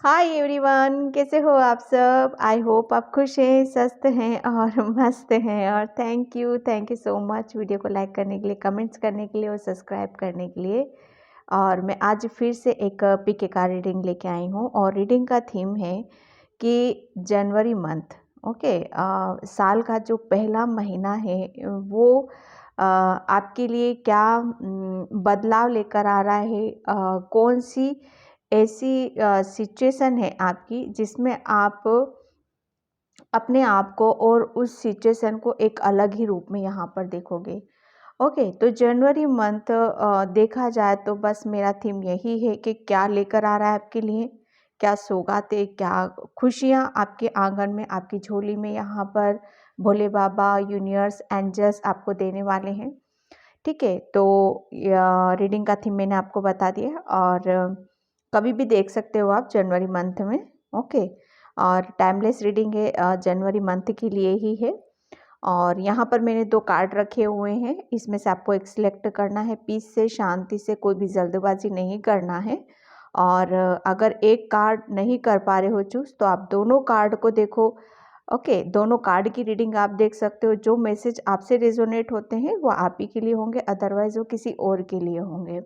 Hi everyone, कैसे हो आप सब। आई होप आप खुश हैं, स्वस्थ हैं और मस्त हैं। और thank you so much video को लाइक करने के लिए, कमेंट्स करने के लिए और सब्सक्राइब करने के लिए। और मैं आज फिर से एक पीके का रीडिंग लेके आई हूँ और रीडिंग का थीम है कि जनवरी मंथ। ओके, साल का जो पहला महीना है वो आपके लिए क्या बदलाव लेकर आ रहा है। कौन सी ऐसी सिचुएशन है आपकी जिसमें आप अपने आप को और उस सिचुएशन को एक अलग ही रूप में यहाँ पर देखोगे। ओके, तो जनवरी मंथ देखा जाए तो बस मेरा थीम यही है कि क्या लेकर आ रहा है आपके लिए, क्या सौगातें, क्या खुशियाँ आपके आंगन में, आपकी झोली में यहाँ पर भोले बाबा, यूनिवर्स, एंजल्स आपको देने वाले हैं। ठीक है, तो रीडिंग का थीम मैंने आपको बता दिया और कभी भी देख सकते हो आप जनवरी मंथ में। ओके, और टाइमलेस रीडिंग है, जनवरी मंथ के लिए ही है। और यहाँ पर मैंने 2 कार्ड रखे हुए हैं, इसमें से आपको एक सिलेक्ट करना है। पीस से, शांति से, कोई भी जल्दबाजी नहीं करना है। और अगर एक कार्ड नहीं कर पा रहे हो चूज़, तो आप दोनों कार्ड को देखो। ओके, दोनों कार्ड की रीडिंग आप देख सकते हो। जो मैसेज आपसे रेजोनेट होते हैं वो आप ही के लिए होंगे, अदरवाइज वो किसी और के लिए होंगे।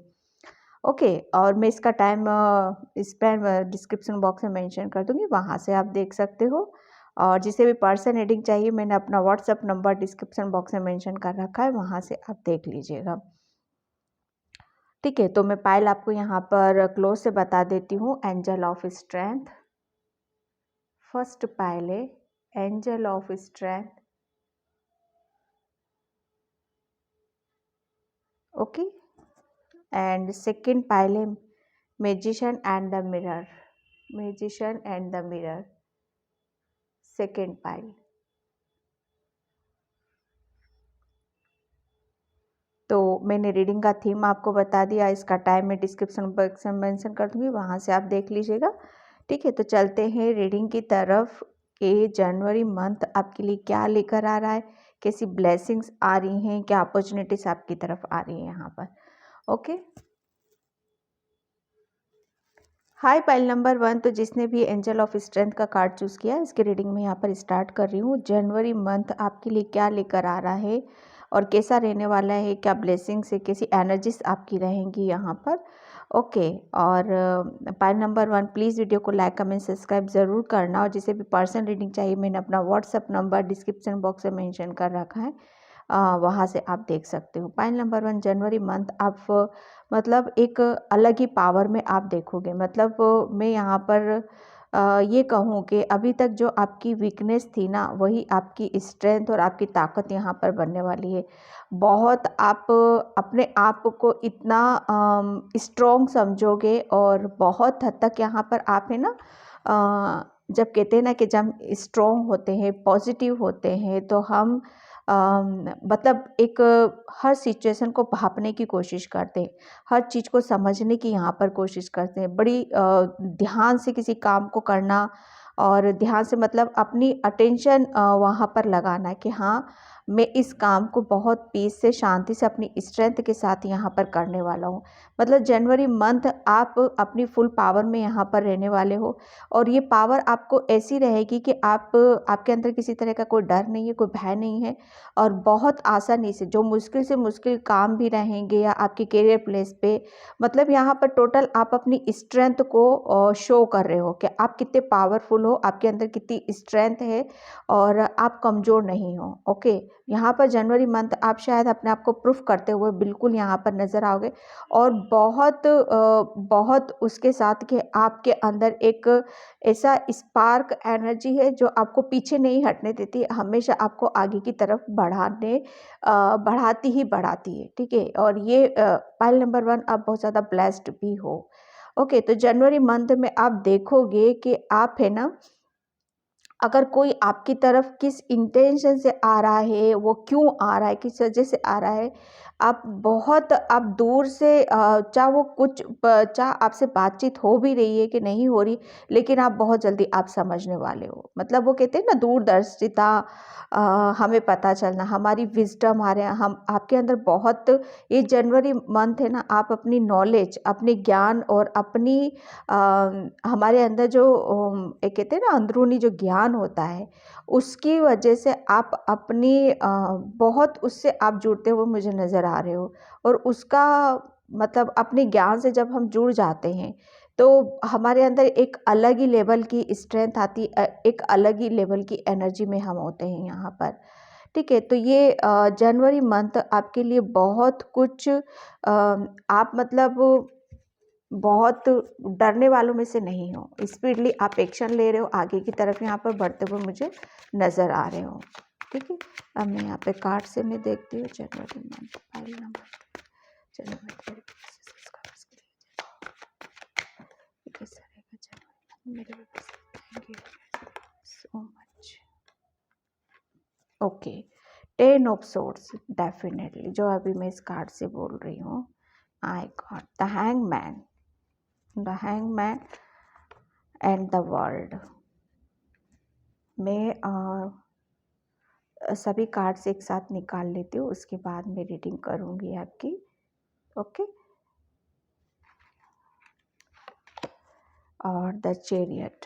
ओके, और मैं इसका टाइम स्पैन डिस्क्रिप्शन बॉक्स में मेंशन कर दूंगी, वहाँ से आप देख सकते हो। और जिसे भी पर्सन रीडिंग चाहिए, मैंने अपना व्हाट्सएप नंबर डिस्क्रिप्शन बॉक्स में मेंशन कर रखा है, वहाँ से आप देख लीजिएगा। ठीक है, तो मैं पायल आपको यहाँ पर क्लोज से बता देती हूँ। Angel of strength, first pile है angel of strength. Okay, and second pile है magician and the mirror, magician and the mirror, second pile. तो मैंने रीडिंग का थीम आपको बता दिया, इसका टाइम मैं डिस्क्रिप्शन बॉक्स में मेंशन कर दूंगी, वहाँ से आप देख लीजिएगा। ठीक है, तो चलते हैं रीडिंग की तरफ कि जनवरी मंथ आपके लिए क्या लेकर आ रहा है, कैसी ब्लेसिंग्स आ रही हैं, क्या अपॉर्चुनिटीज आपकी तरफ आ रही है यहाँ पर। ओके, हाय पाइल नंबर 1। तो जिसने भी एंजल ऑफ स्ट्रेंथ का कार्ड चूज़ किया है, इसकी रीडिंग में यहाँ पर स्टार्ट कर रही हूँ। जनवरी मंथ आपके लिए क्या लेकर आ रहा है और कैसा रहने वाला है, क्या ब्लेसिंग्स है, कैसी एनर्जीज आपकी रहेंगी यहाँ पर। ओके, और पाइल नंबर 1, प्लीज़ वीडियो को लाइक, कमेंट, सब्सक्राइब ज़रूर करना। और जिसे भी पर्सनल रीडिंग चाहिए, मैंने अपना व्हाट्सअप नंबर डिस्क्रिप्शन बॉक्स में मेंशन कर रखा है, वहाँ से आप देख सकते हो। पाइल नंबर 1, जनवरी मंथ आप मतलब एक अलग ही पावर में आप देखोगे। मतलब मैं यहाँ पर ये कहूँ कि अभी तक जो आपकी वीकनेस थी ना, वही आपकी स्ट्रेंथ और आपकी ताकत यहाँ पर बनने वाली है। बहुत आप अपने आप को इतना स्ट्रॉन्ग समझोगे और बहुत हद तक यहाँ पर आप है ना, जब कहते हैं ना कि जब हम स्ट्रॉन्ग होते हैं, पॉजिटिव होते हैं, तो हम मतलब एक हर सिचुएशन को भांपने की कोशिश करते हैं, हर चीज़ को समझने की यहाँ पर कोशिश करते हैं। बड़ी ध्यान से किसी काम को करना, और ध्यान से मतलब अपनी अटेंशन वहाँ पर लगाना कि हाँ, मैं इस काम को बहुत पीस से, शांति से, अपनी स्ट्रेंथ के साथ यहाँ पर करने वाला हूँ। मतलब जनवरी मंथ आप अपनी फुल पावर में यहाँ पर रहने वाले हो। और ये पावर आपको ऐसी रहेगी कि आपके अंदर किसी तरह का कोई डर नहीं है, कोई भय नहीं है। और बहुत आसानी से मुश्किल काम भी रहेंगे या आपके करियर प्लेस पे, मतलब यहाँ पर टोटल आप अपनी स्ट्रेंथ को शो कर रहे हो कि आप कितने पावरफुल हो, आपके अंदर कितनी स्ट्रेंथ है और आप कमज़ोर नहीं हो। ओके, यहाँ पर जनवरी मंथ आप शायद अपने आप को प्रूफ करते हुए बिल्कुल यहाँ पर नज़र आओगे। और बहुत उसके साथ कि आपके अंदर एक ऐसा स्पार्क एनर्जी है जो आपको पीछे नहीं हटने देती, हमेशा आपको आगे की तरफ बढ़ाती ही बढ़ाती है। ठीक है, और ये पाइल नंबर 1, आप बहुत ज़्यादा ब्लेस्ड भी हो। ओके, तो जनवरी मंथ में आप देखोगे कि आप है ना, अगर कोई आपकी तरफ किस इंटेंशन से आ रहा है, वो क्यों आ रहा है, किस वजह से आ रहा है, आप बहुत आप दूर से चाहे वो कुछ चाहे आपसे बातचीत हो भी रही है कि नहीं हो रही, लेकिन आप बहुत जल्दी आप समझने वाले हो। मतलब वो कहते हैं ना दूरदर्शिता, हमें पता चलना, हमारी विज़डम आ रहे हैं हम आपके अंदर बहुत। ये जनवरी मंथ है ना, आप अपनी नॉलेज, अपने ज्ञान और अपनी अ, हमारे अंदर जो ये कहते हैं ना अंदरूनी जो ज्ञान होता है, उसकी वजह से आप अपनी बहुत उससे आप जुड़ते हुए मुझे नज़र आ रहे हो। और उसका मतलब अपने ज्ञान से जब हम जुड़ जाते हैं, तो हमारे अंदर एक अलग ही लेवल की स्ट्रेंथ आती, एक अलग ही लेवल की एनर्जी में हम होते हैं यहाँ पर। ठीक है, तो ये जनवरी मंथ आपके लिए बहुत कुछ आप मतलब बहुत डरने वालों में से नहीं हो। स्पीडली आप एक्शन ले रहे हो, आगे की तरफ यहाँ पर बढ़ते हुए मुझे नज़र आ रहे हो। ठीक है, अब मैं यहाँ पे कार्ड से मैं देखती हूँ जनवरी मंथ फाइल नंबर। चलो मैं थोड़ी कैसा रहेगा जनवरी मेरे पास। Thank you so much. Okay, 10 of swords, definitely जो अभी मैं इस कार्ड से बोल रही हूँ। I got the hangman, the hangman and the world. मैं सभी कार्ड्स एक साथ निकाल लेती हूँ, उसके बाद मैं रीडिंग करूँगी आपकी। ओके, और द चैरियट।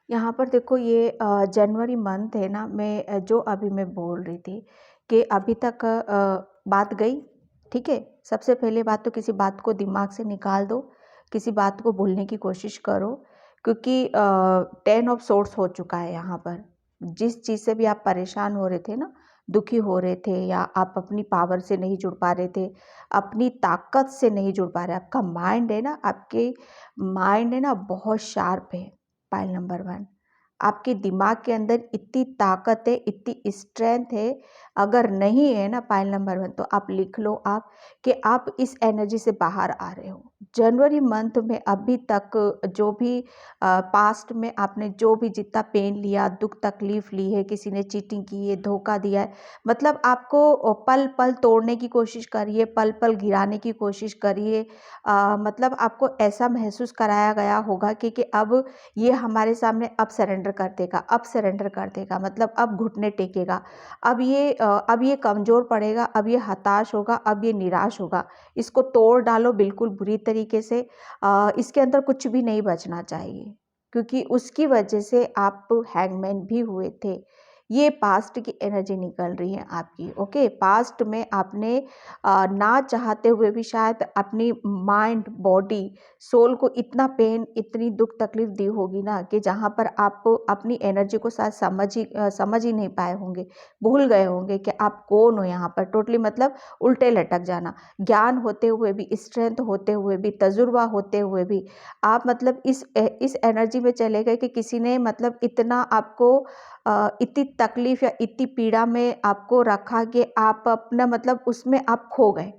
यहाँ पर देखो ये जनवरी मंथ है ना, मैं जो अभी मैं बोल रही थी कि अभी तक बात गई। ठीक है, सबसे पहले बात तो किसी बात को दिमाग से निकाल दो, किसी बात को भूलने की कोशिश करो, क्योंकि 10 ऑफ सोर्ड्स हो चुका है यहाँ पर। जिस चीज़ से भी आप परेशान हो रहे थे ना, दुखी हो रहे थे, या आप अपनी पावर से नहीं जुड़ पा रहे थे, अपनी ताकत से नहीं जुड़ पा रहे, आपका माइंड है ना, आपके माइंड है ना बहुत शार्प है। पाइल नंबर 1, आपके दिमाग के अंदर इतनी ताकत है, इतनी स्ट्रेंथ है। अगर नहीं है ना पाइल नंबर 1, तो आप लिख लो आप कि आप इस एनर्जी से बाहर आ रहे हो। जनवरी मंथ में अभी तक जो भी पास्ट में आपने जो भी जितना पेन लिया, दुख तकलीफ ली है, किसी ने चीटिंग की है, धोखा दिया है, मतलब आपको पल पल तोड़ने की कोशिश करिए, पल पल गिराने की कोशिश करिए। मतलब आपको ऐसा महसूस कराया गया होगा कि अब ये हमारे सामने अब सरेंडर कर देगा, अब सरेंडर कर देगा, मतलब अब घुटने टेकेगा, अब ये कमज़ोर पड़ेगा, अब ये हताश होगा, अब ये निराश होगा। इसको तोड़ डालो बिल्कुल बुरी तरीके से। इसके अंदर कुछ भी नहीं बचना चाहिए, क्योंकि उसकी वजह से आप हैंगमैन भी हुए थे। ये पास्ट की एनर्जी निकल रही है आपकी। ओके, पास्ट में आपने ना चाहते हुए भी शायद अपनी माइंड, बॉडी, सोल को इतना पेन, इतनी दुख तकलीफ दी होगी ना, कि जहाँ पर आप अपनी एनर्जी को शायद समझ ही नहीं पाए होंगे, भूल गए होंगे कि आप कौन हो यहाँ पर। टोटली मतलब उल्टे लटक जाना, ज्ञान होते हुए भी, स्ट्रेंथ होते हुए भी, तजुर्बा होते हुए भी आप मतलब इस एनर्जी में चले गए कि किसी ने मतलब इतना आपको इतनी तकलीफ या इतनी पीड़ा में आपको रखा कि आप अपना मतलब उसमें आप खो गए।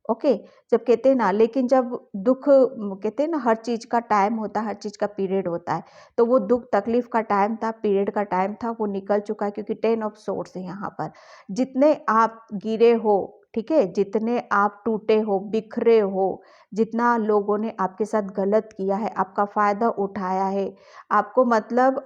ओके, जब कहते हैं ना, लेकिन जब दुख कहते हैं ना, हर चीज़ का टाइम होता है, हर चीज़ का पीरियड होता है, तो वो दुख तकलीफ का टाइम था, पीरियड का टाइम था, वो निकल चुका है, क्योंकि 10 ऑफ सोर्ड्स है यहाँ पर। जितने आप गिरे हो, ठीक है, जितने आप टूटे हो, बिखरे हो, जितना लोगों ने आपके साथ गलत किया है, आपका फ़ायदा उठाया है, आपको मतलब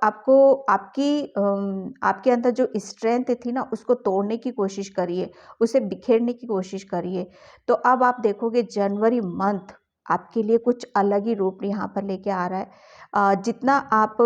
आपके अंदर जो स्ट्रेंथ थी ना, उसको तोड़ने की कोशिश करिए, उसे बिखेरने की कोशिश करिए। तो अब आप देखोगे जनवरी मंथ आपके लिए कुछ अलग ही रूप यहाँ पर लेके आ रहा है। जितना आप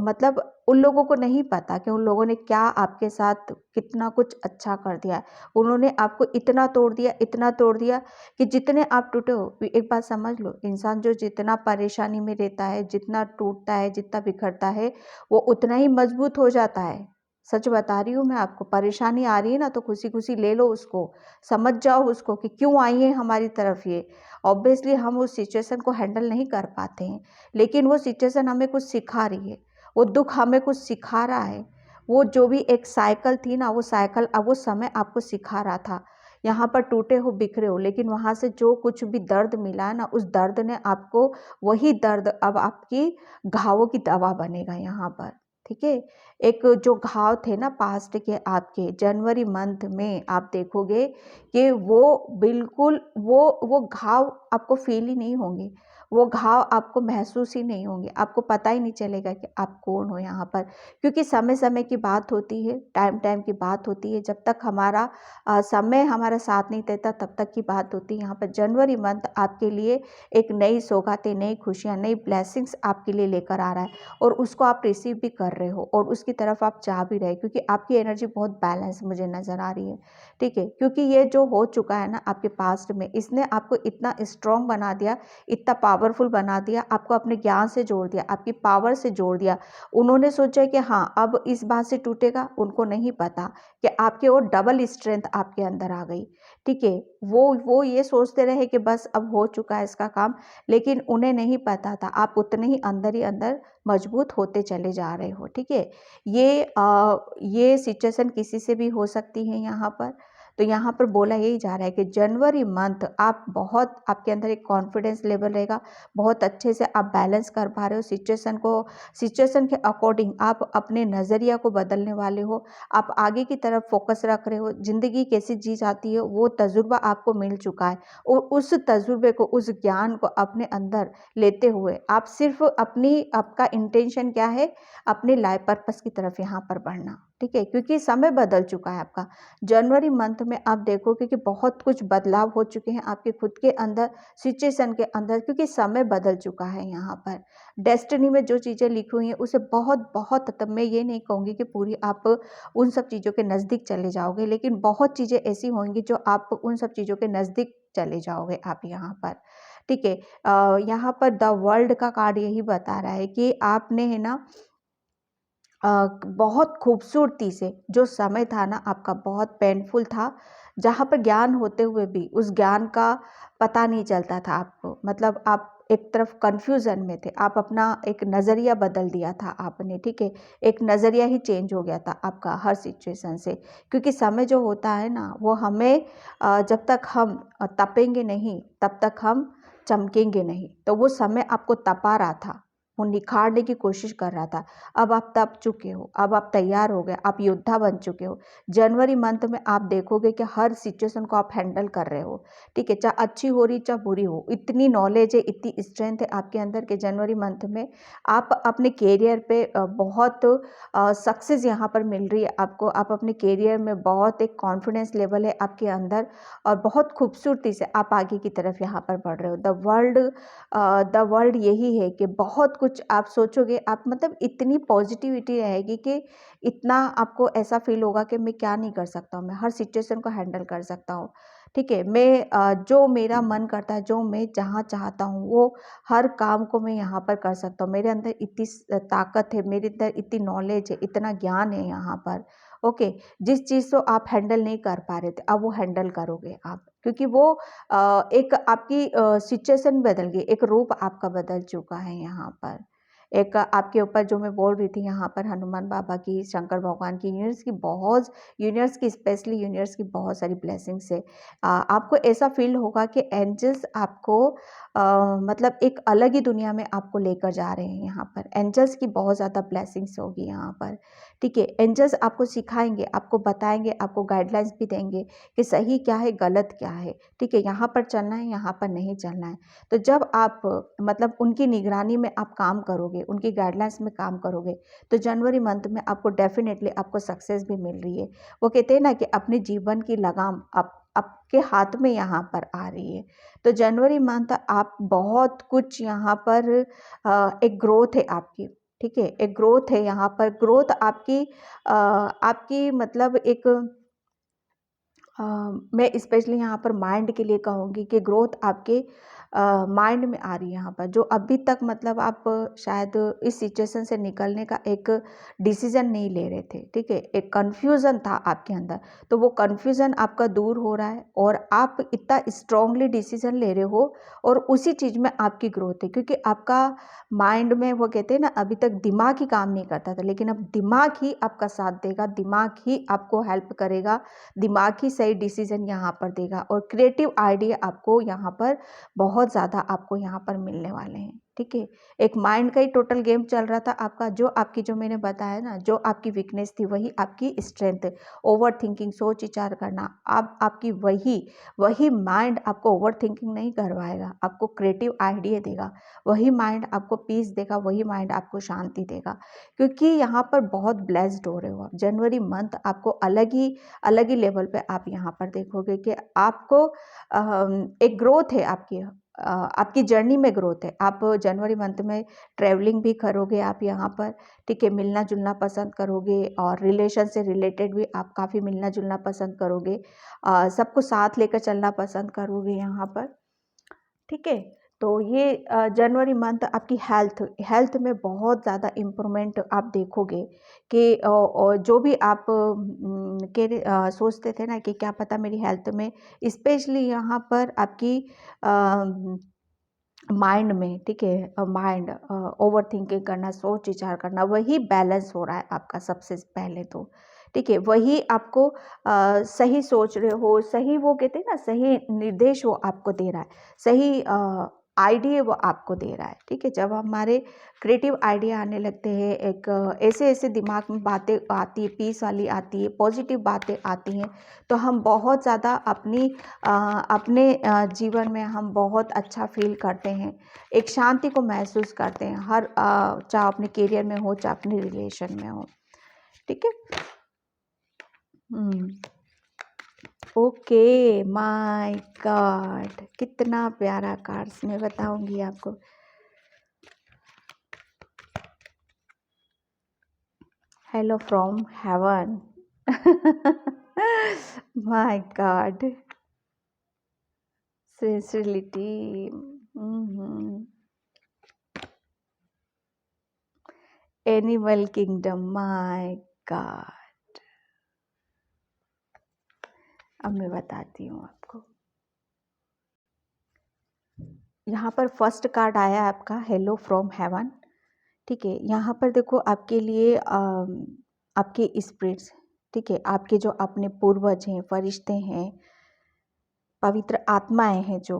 मतलब उन लोगों को नहीं पता कि उन लोगों ने क्या आपके साथ कितना कुछ अच्छा कर दिया है। उन्होंने आपको इतना तोड़ दिया, इतना तोड़ दिया कि जितने आप टूटे हो। एक बात समझ लो, इंसान जो जितना परेशानी में रहता है, जितना टूटता है, जितना बिखरता है, वो उतना ही मजबूत हो जाता है। सच बता रही हूँ मैं आपको। परेशानी आ रही है ना, तो खुशी खुशी ले लो उसको, समझ जाओ उसको कि क्यों आई है हमारी तरफ ये। ऑब्वियसली हम उस सिचुएशन को हैंडल नहीं कर पाते हैं, लेकिन वो सिचुएशन हमें कुछ सिखा रही है, वो दुख हमें कुछ सिखा रहा है। वो जो भी एक साइकिल थी ना, वो साइकिल अब वो समय आपको सिखा रहा था। यहाँ पर टूटे हो, बिखरे हो, लेकिन वहाँ से जो कुछ भी दर्द मिला है ना, उस दर्द ने आपको, वही दर्द अब आपकी घावों की दवा बनेगा यहाँ पर। ठीक है। एक जो घाव थे ना पास्ट के आपके, जनवरी मंथ में आप देखोगे कि वो बिल्कुल वो घाव आपको फ़ील ही नहीं होंगे, वो घाव आपको महसूस ही नहीं होंगे, आपको पता ही नहीं चलेगा कि आप कौन हो यहाँ पर। क्योंकि समय-समय की बात होती है, टाइम-टाइम की बात होती है, जब तक हमारा समय हमारा साथ नहीं देता तब तक की बात होती है। यहाँ पर जनवरी मंथ आपके लिए एक नई सौगातें, नई खुशियाँ, नई ब्लेसिंग्स आपके लिए लेकर आ रहा है और उसको आप रिसीव भी कर रहे हो और उसकी तरफ आप जा भी रहे, क्योंकि आपकी एनर्जी बहुत बैलेंस मुझे नज़र आ रही है, ठीक है। क्योंकि ये जो हो चुका है ना आपके पास्ट में, इसने आपको इतना स्ट्रॉन्ग बना दिया, इतना पावरफुल बना दिया, आपको अपने ज्ञान से जोड़ दिया, आपकी पावर से जोड़ दिया। उन्होंने सोचा कि हाँ, अब इस बात से टूटेगा, उनको नहीं पता कि आपके और डबल स्ट्रेंथ आपके अंदर आ गई, ठीक है। वो ये सोचते रहे कि बस अब हो चुका है इसका काम, लेकिन उन्हें नहीं पता था आप उतने ही अंदर मजबूत होते चले जा रहे हो, ठीक है। ये सिचुएशन किसी से भी हो सकती है यहाँ पर। तो यहाँ पर बोला यही जा रहा है कि जनवरी मंथ आप बहुत, आपके अंदर एक कॉन्फिडेंस लेवल रहेगा, बहुत अच्छे से आप बैलेंस कर पा रहे हो सिचुएशन को, सिचुएशन के अकॉर्डिंग आप अपने नज़रिया को बदलने वाले हो, आप आगे की तरफ फोकस रख रहे हो, ज़िंदगी कैसी जी जाती है वो तजुर्बा आपको मिल चुका है और उस तजुर्बे को, उस ज्ञान को अपने अंदर लेते हुए आप सिर्फ आपका इंटेंशन क्या है, अपने लाइफ पर्पस की तरफ यहाँ पर बढ़ना, ठीक है। क्योंकि समय बदल चुका है आपका। जनवरी मंथ में आप देखोगे कि बहुत कुछ बदलाव हो चुके हैं आपके खुद के अंदर, सिचुएशन के अंदर, क्योंकि समय बदल चुका है यहाँ पर। डेस्टिनी में जो चीज़ें लिखी हुई हैं उसे बहुत बहुत, तब मैं ये नहीं कहूँगी कि पूरी आप उन सब चीज़ों के नज़दीक चले जाओगे, लेकिन बहुत चीज़ें ऐसी होंगी जो आप उन सब चीज़ों के नज़दीक चले जाओगे आप यहाँ पर, ठीक है। यहाँ पर द वर्ल्ड का कार्ड यही बता रहा है कि आपने है ना बहुत खूबसूरती से, जो समय था ना आपका बहुत पेनफुल था, जहाँ पर ज्ञान होते हुए भी उस ज्ञान का पता नहीं चलता था आपको, मतलब आप एक तरफ कन्फ्यूज़न में थे, आप अपना एक नज़रिया बदल दिया था आपने, ठीक है। एक नज़रिया ही चेंज हो गया था आपका हर सिचुएशन से, क्योंकि समय जो होता है ना वो हमें जब तक हम तपेंगे नहीं तब तक हम चमकेंगे नहीं। तो वो समय आपको तपा रहा था, वो निखारने की कोशिश कर रहा था। अब आप तप चुके हो, अब आप तैयार हो गए, आप योद्धा बन चुके हो। जनवरी मंथ में आप देखोगे कि हर सिचुएशन को आप हैंडल कर रहे हो, ठीक है। चाहे अच्छी हो रही चाहे बुरी हो, इतनी नॉलेज है, इतनी स्ट्रेंथ है आपके अंदर कि जनवरी मंथ में आप अपने करियर पे बहुत सक्सेस यहाँ पर मिल रही है आपको। आप अपने करियर में बहुत एक कॉन्फिडेंस लेवल है आपके अंदर और बहुत खूबसूरती से आप आगे की तरफ यहाँ पर बढ़ रहे हो। द वर्ल्ड यही है कि बहुत कुछ आप सोचोगे, आप मतलब इतनी पॉजिटिविटी रहेगी कि इतना आपको ऐसा फील होगा कि मैं क्या नहीं कर सकता हूँ, मैं हर सिचुएशन को हैंडल कर सकता हूँ, ठीक है। मैं जो मेरा मन करता है, जो मैं जहाँ चाहता हूँ वो हर काम को मैं यहाँ पर कर सकता हूँ। मेरे अंदर इतनी ताकत है, मेरे अंदर इतनी नॉलेज है, इतना ज्ञान है यहाँ पर, ओके। जिस चीज़ को आप हैंडल नहीं कर पा रहे थे अब वो हैंडल करोगे आप, क्योंकि वो एक आपकी सिचुएशन बदल गई, एक रूप आपका बदल चुका है यहाँ पर। एक आपके ऊपर जो मैं बोल रही थी यहाँ पर हनुमान बाबा की, शंकर भगवान की, यूनिवर्स की, स्पेशली यूनिवर्स की बहुत सारी ब्लेसिंग्स है। आपको ऐसा फील होगा कि एंजल्स आपको मतलब एक अलग ही दुनिया में आपको लेकर जा रहे हैं यहाँ पर। एंजल्स की बहुत ज़्यादा ब्लेसिंग्स होगी यहाँ पर, ठीक है। एंजल्स आपको सिखाएंगे, आपको बताएंगे, आपको गाइडलाइंस भी देंगे कि सही क्या है, गलत क्या है, ठीक है। यहाँ पर चलना है, यहाँ पर नहीं चलना है। तो जब आप मतलब उनकी निगरानी में आप काम करोगे, उनकी गाइडलाइंस में काम करोगे, तो जनवरी मंथ में आपको डेफिनेटली आपको सक्सेस भी मिल रही है। वो कहते हैं ना कि अपने जीवन की लगाम आपके हाथ में यहाँ पर आ रही है। तो जनवरी मंथ आप बहुत कुछ यहाँ पर एक ग्रोथ है आपकी, ठीक है। एक ग्रोथ है यहाँ पर, ग्रोथ आपकी मतलब एक मैं स्पेशली यहाँ पर माइंड के लिए कहूँगी कि ग्रोथ आपके माइंड में आ रही है यहाँ पर। जो अभी तक मतलब आप शायद इस सिचुएशन से निकलने का एक डिसीजन नहीं ले रहे थे, ठीक है। एक कन्फ्यूज़न था आपके अंदर, तो वो कन्फ्यूज़न आपका दूर हो रहा है और आप इतना स्ट्रांगली डिसीजन ले रहे हो और उसी चीज़ में आपकी ग्रोथ है, क्योंकि आपका माइंड में वो कहते हैं ना अभी तक दिमाग ही काम नहीं करता था, लेकिन अब दिमाग ही आपका साथ देगा, दिमाग ही आपको हेल्प करेगा, दिमाग ही सही डिसीजन यहाँ पर देगा और क्रिएटिव आइडिया आपको यहाँ पर बहुत ज़्यादा आपको यहाँ पर मिलने वाले हैं, ठीक है। एक माइंड का ही टोटल गेम चल रहा था आपका, जो आपकी, जो मैंने बताया ना, जो आपकी वीकनेस थी वही आपकी स्ट्रेंथ है। ओवर थिंकिंग, सोच विचार करना, अब आपकी वही वही माइंड आपको ओवर थिंकिंग नहीं करवाएगा, आपको क्रिएटिव आइडिया देगा। वही माइंड आपको पीस देगा, वही माइंड आपको शांति देगा, क्योंकि यहाँ पर बहुत ब्लेस्ड हो रहे हो आप। जनवरी मंथ आपको अलग ही लेवल पे आप यहाँ पर देखोगे कि आपको एक ग्रोथ है आपकी जर्नी में ग्रोथ है। आप जनवरी मंथ में ट्रैवलिंग भी करोगे आप यहाँ पर, ठीक है। मिलना जुलना पसंद करोगे और रिलेशन से रिलेटेड भी आप काफ़ी मिलना जुलना पसंद करोगे। सबको साथ लेकर चलना पसंद करोगे यहाँ पर, ठीक है। तो ये जनवरी मंथ आपकी हेल्थ में बहुत ज़्यादा इम्प्रूवमेंट आप देखोगे कि जो भी आप सोचते थे ना कि क्या पता मेरी हेल्थ में, स्पेशली यहाँ पर आपकी माइंड में, ठीक है, माइंड ओवर थिंकिंग करना, सोच विचार करना, वही बैलेंस हो रहा है आपका सबसे पहले तो, ठीक है। वही आपको सही सोच रहे हो, सही वो कहते हैं ना, सही निर्देश वो आपको दे रहा है, सही आइडिया वो आपको दे रहा है, ठीक है। जब हमारे क्रिएटिव आइडिया आने लगते हैं, एक ऐसे ऐसे दिमाग में बातें आती है, पीस वाली आती है, पॉजिटिव बातें आती हैं, तो हम बहुत ज़्यादा अपने जीवन में हम बहुत अच्छा फील करते हैं, एक शांति को महसूस करते हैं, चाहे अपने करियर में हो, चाहे अपने रिलेशन में हो, ठीक है। ओके, माय गॉड, कितना प्यारा कार्ड्स मैं बताऊंगी आपको। Hello from heaven. My God, sincerity, animal kingdom, my God. अब मैं बताती हूँ आपको। यहाँ पर फर्स्ट कार्ड आया आपका हेलो फ्रॉम हेवन, ठीक है। यहाँ पर देखो आपके लिए आपके स्पिरिट्स, ठीक है, आपके जो अपने पूर्वज हैं, फरिश्ते हैं, पवित्र आत्माएं हैं, जो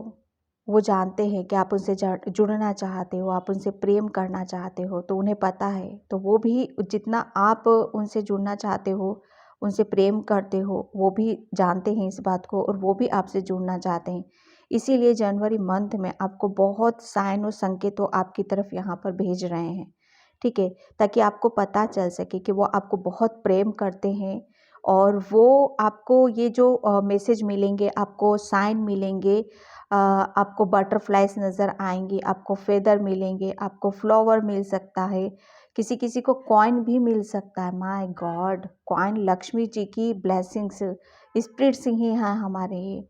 वो जानते हैं कि आप उनसे जुड़ना चाहते हो, आप उनसे प्रेम करना चाहते हो, तो उन्हें पता है, तो वो भी जितना आप उनसे जुड़ना चाहते हो, उनसे प्रेम करते हो, वो भी जानते हैं इस बात को, और वो भी आपसे जुड़ना चाहते हैं। इसीलिए जनवरी मंथ में आपको बहुत साइन और संकेत वो आपकी तरफ यहाँ पर भेज रहे हैं, ठीक है, ताकि आपको पता चल सके कि वो आपको बहुत प्रेम करते हैं, और वो आपको ये जो मैसेज मिलेंगे, आपको साइन मिलेंगे, आपको बटरफ्लाइज नज़र आएंगी, आपको फेदर मिलेंगे, आपको फ्लावर मिल सकता है, किसी किसी को कॉइन भी मिल सकता है। My God, coin Lakshmi ji की ब्लेसिंग्स, स्पिरिट्स ही हैं हमारे ये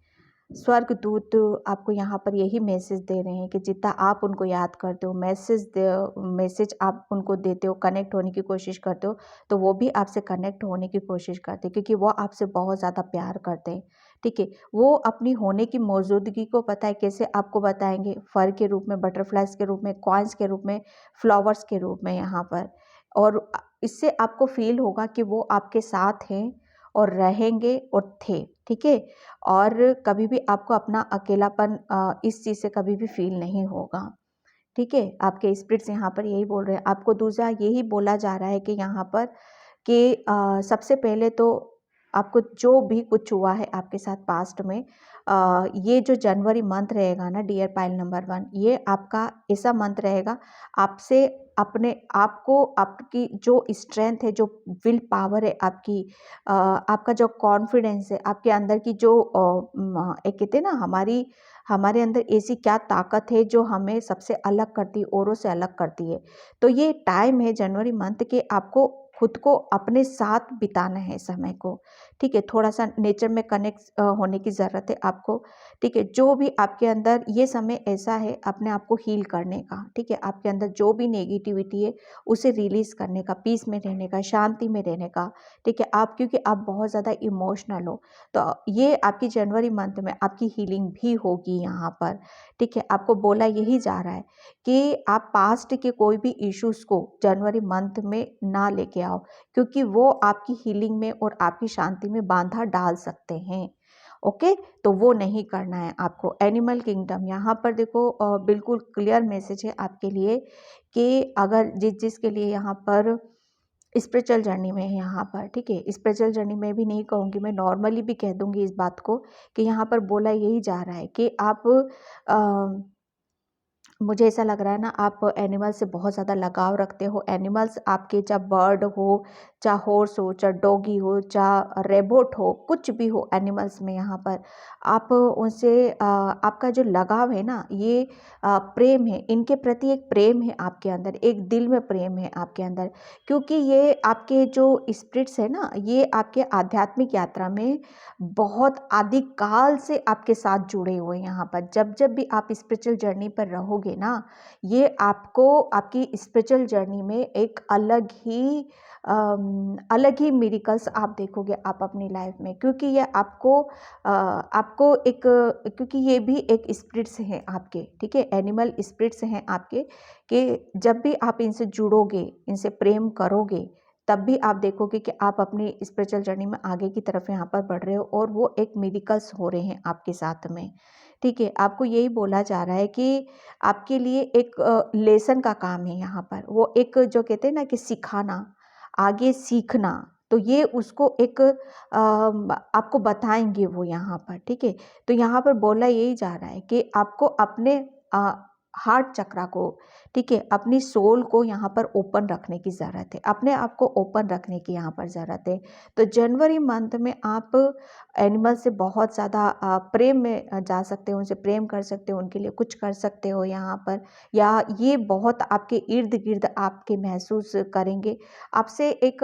स्वर्ग दूत, आपको यहाँ पर यही मैसेज दे रहे हैं कि जितना आप उनको याद करते हो, मैसेज आप उनको देते हो, कनेक्ट होने की कोशिश करते हो, तो वो भी आपसे कनेक्ट होने की कोशिश करते हैं, क्योंकि वो आपसे बहुत ज़्यादा प्यार करते हैं, ठीक है। वो अपनी होने की मौजूदगी को पता है, कैसे आपको बताएंगे, फर के रूप में, बटरफ्लाइज के रूप में, कॉइन्स के रूप में, फ्लावर्स के रूप में यहाँ पर, और इससे आपको फील होगा कि वो आपके साथ हैं और रहेंगे और थे, ठीक है। और कभी भी आपको अपना अकेलापन इस चीज़ से कभी भी फील नहीं होगा, ठीक है। आपके स्पिरिट्स यहाँ पर यही बोल रहे हैं आपको। दूसरा यही बोला जा रहा है कि यहाँ पर कि सबसे पहले तो आपको जो भी कुछ हुआ है आपके साथ पास्ट में, ये जो जनवरी मंथ रहेगा ना डियर पाइल नंबर 1, ये आपका ऐसा मंथ रहेगा, आपसे अपने आप को, आपकी जो स्ट्रेंथ है, जो विल पावर है आपकी, आपका जो कॉन्फिडेंस है, आपके अंदर की जो एक कहते हैं ना, हमारे अंदर ऐसी क्या ताकत है जो हमें सबसे अलग करती है, औरों से अलग करती है। तो ये टाइम है जनवरी मंथ के, आपको खुद को अपने साथ बिताना है समय को, ठीक है। थोड़ा सा नेचर में कनेक्ट होने की ज़रूरत है आपको, ठीक है। जो भी आपके अंदर ये समय ऐसा है अपने आप को हील करने का, ठीक है। आपके अंदर जो भी नेगेटिविटी है उसे रिलीज़ करने का, पीस में रहने का, शांति में रहने का, ठीक है। क्योंकि आप बहुत ज़्यादा इमोशनल हो, तो ये आपकी जनवरी मंथ में आपकी हीलिंग भी होगी यहाँ पर, ठीक है। आपको बोला यही जा रहा है कि आप पास्ट के कोई भी इश्यूज़ को जनवरी मंथ में ना लेके आओ, क्योंकि वो आपकी हीलिंग में और आपकी शांति में बाधा डाल सकते हैं। ओके, तो वो नहीं करना है आपको। एनिमल किंगडम यहाँ पर देखो बिल्कुल क्लियर मैसेज है आपके लिए कि अगर जिसके लिए यहाँ पर स्पिरिचुअल जर्नी में है यहाँ पर, ठीक है, स्पिरिचुअल जर्नी में भी नहीं कहूँगी मैं, नॉर्मली भी कह दूँगी इस बात को कि यहाँ पर बोला यही जा रहा है कि आप मुझे ऐसा लग रहा है ना, आप एनिमल से बहुत ज़्यादा लगाव रखते हो। एनिमल्स आपके, चाहे बर्ड हो, चाहे हॉर्स हो, चाहे डॉगी हो, चाहे रेबोट हो, कुछ भी हो एनिमल्स में यहाँ पर आप उनसे आपका जो लगाव है ना, ये प्रेम है, इनके प्रति एक प्रेम है आपके अंदर, एक दिल में प्रेम है आपके अंदर, क्योंकि ये आपके जो स्पिरिट्स है ना, ये आपके आध्यात्मिक यात्रा में बहुत आदिकाल से आपके साथ जुड़े हुए हैं। यहाँ पर जब जब भी आप स्पिरिचुअल जर्नी पर रहोगे ना, ये आपको आपकी स्पिरिचुअल जर्नी में एक अलग ही मिरेकल्स आप देखोगे आप अपनी लाइफ में, क्योंकि ये आपको एक, क्योंकि ये भी एक स्पिरिट्स हैं आपके, ठीक है, एनिमल स्पिरिट्स हैं आपके, कि जब भी आप इनसे जुड़ोगे, इनसे प्रेम करोगे, तब भी आप देखोगे कि आप अपनी स्पिरिचुअल जर्नी में आगे की तरफ यहाँ पर बढ़ रहे हो और वो एक मिरेकल्स हो रहे हैं आपके साथ में, ठीक है। आपको यही बोला जा रहा है कि आपके लिए एक लेसन का काम है यहाँ पर, वो एक जो कहते हैं ना कि सिखाना, आगे सीखना, तो ये उसको एक आपको बताएंगे वो यहाँ पर, ठीक है। तो यहाँ पर बोला यही जा रहा है कि आपको अपने हार्ट चक्रा को, ठीक है, अपनी सोल को यहाँ पर ओपन रखने की ज़रूरत है, अपने आप को ओपन रखने की यहाँ पर ज़रूरत है। तो जनवरी मंथ में आप एनिमल से बहुत ज़्यादा प्रेम में जा सकते हो, उनसे प्रेम कर सकते हो, उनके लिए कुछ कर सकते हो यहाँ पर, या ये बहुत आपके इर्द गिर्द आपके महसूस करेंगे, आपसे एक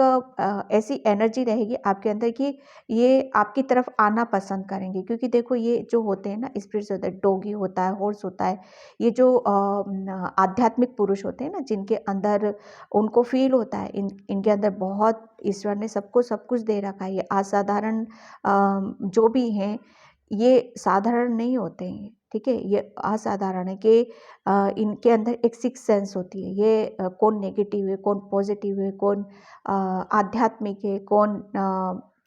ऐसी एनर्जी रहेगी आपके अंदर कि ये आपकी तरफ आना पसंद करेंगे, क्योंकि देखो ये जो होते हैं ना स्पिरिट्स होते हैं, डॉगी होता है, हॉर्स होता है, ये जो आध्यात्मिक पुरुष होते हैं ना, जिनके अंदर उनको फील होता है इनके अंदर बहुत ईश्वर ने सबको सब कुछ दे रखा है, ये असाधारण जो भी हैं ये साधारण नहीं होते हैं, ठीक है, ये असाधारण है कि इनके अंदर एक सिक्स सेंस होती है, ये कौन नेगेटिव है, कौन पॉजिटिव है, कौन आध्यात्मिक है, कौन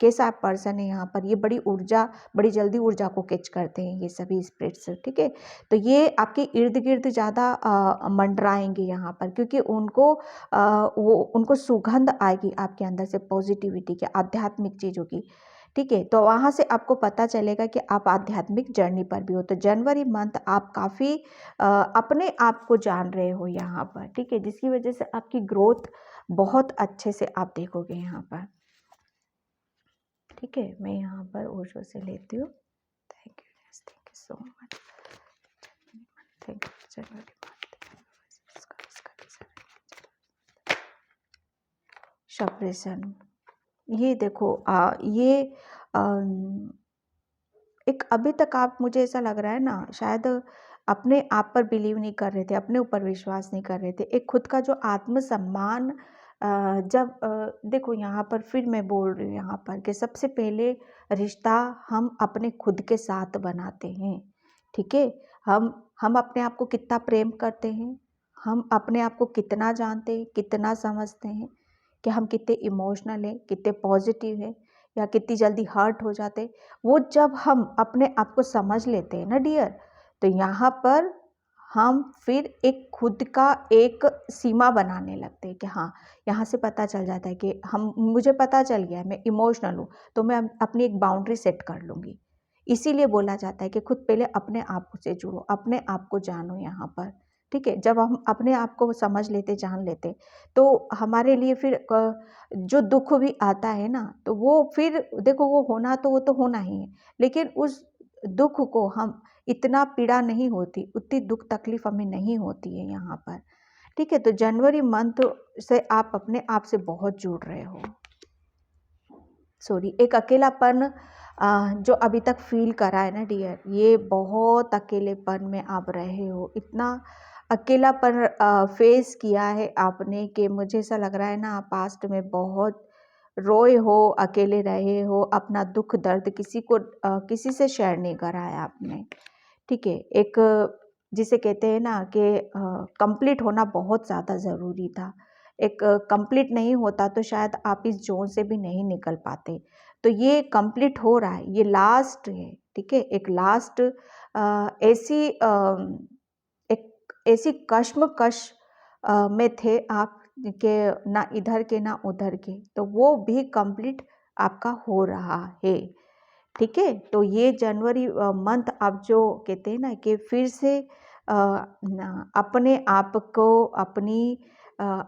कैसा पर्सन है यहाँ पर, ये बड़ी जल्दी ऊर्जा को कैच करते हैं ये सभी स्पिरिट्स, ठीक है। तो ये आपके इर्द गिर्द ज़्यादा मंडराएंगे यहाँ पर, क्योंकि उनको सुगंध आएगी आपके अंदर से पॉजिटिविटी की, आध्यात्मिक चीज़ों की, ठीक है। तो वहाँ से आपको पता चलेगा कि आप आध्यात्मिक जर्नी पर भी हो। तो जनवरी मंथ आप काफ़ी अपने आप को जान रहे हो यहाँ पर, ठीक है, जिसकी वजह से आपकी ग्रोथ बहुत अच्छे से आप देखोगे यहाँ पर, ठीक है। मैं यहाँ पर ओशो से लेती हूँ। Thank you so much. Thank you जनवरी शब्रेशन, ये देखो ये एक अभी तक आप, मुझे ऐसा लग रहा है ना, शायद अपने आप पर बिलीव नहीं कर रहे थे, अपने ऊपर विश्वास नहीं कर रहे थे, एक खुद का जो आत्मसम्मान जब देखो यहाँ पर फिर मैं बोल रही हूँ यहाँ पर कि सबसे पहले रिश्ता हम अपने खुद के साथ बनाते हैं, ठीक है। हम अपने आप को कितना प्रेम करते हैं, हम अपने आप को कितना जानते हैं, कितना समझते हैं, कि हम कितने इमोशनल हैं, कितने पॉजिटिव हैं, या कितनी जल्दी हर्ट हो जाते, वो जब हम अपने आप को समझ लेते हैं ना डियर, तो यहाँ पर हम फिर एक खुद का एक सीमा बनाने लगते हैं कि हाँ, यहाँ से पता चल जाता है कि मुझे पता चल गया मैं इमोशनल हूँ, तो मैं अपनी एक बाउंड्री सेट कर लूँगी। इसीलिए बोला जाता है कि खुद पहले अपने आप से जुड़ो, अपने आप को जानो यहाँ पर, ठीक है। जब हम अपने आप को समझ लेते, जान लेते, तो हमारे लिए फिर जो दुख भी आता है ना, तो वो फिर देखो वो तो होना ही है, लेकिन उस दुख को हम इतना पीड़ा नहीं होती, उतनी दुख तकलीफ हमें नहीं होती है यहाँ पर, ठीक है। तो जनवरी मंथ से आप अपने आप से बहुत जुड़ रहे हो। सॉरी, एक अकेलापन जो अभी तक फील करा है ना डियर, ये बहुत अकेलेपन में आप रहे हो, इतना अकेलापन फेस किया है आपने कि मुझे ऐसा लग रहा है ना, आप पास्ट में बहुत रोए हो, अकेले रहे हो, अपना दुख दर्द किसी से शेयर नहीं करा है आपने, ठीक है। एक जिसे कहते हैं ना कि कंप्लीट होना बहुत ज़्यादा ज़रूरी था, एक कंप्लीट नहीं होता तो शायद आप इस जोन से भी नहीं निकल पाते, तो ये कंप्लीट हो रहा है, ये लास्ट है, ठीक है। एक लास्ट ऐसी एक ऐसी कश्मकश में थे आप के ना इधर के ना उधर के, तो वो भी कंप्लीट आपका हो रहा है, ठीक है। तो ये जनवरी मंथ आप जो कहते हैं ना कि फिर से अपने आप को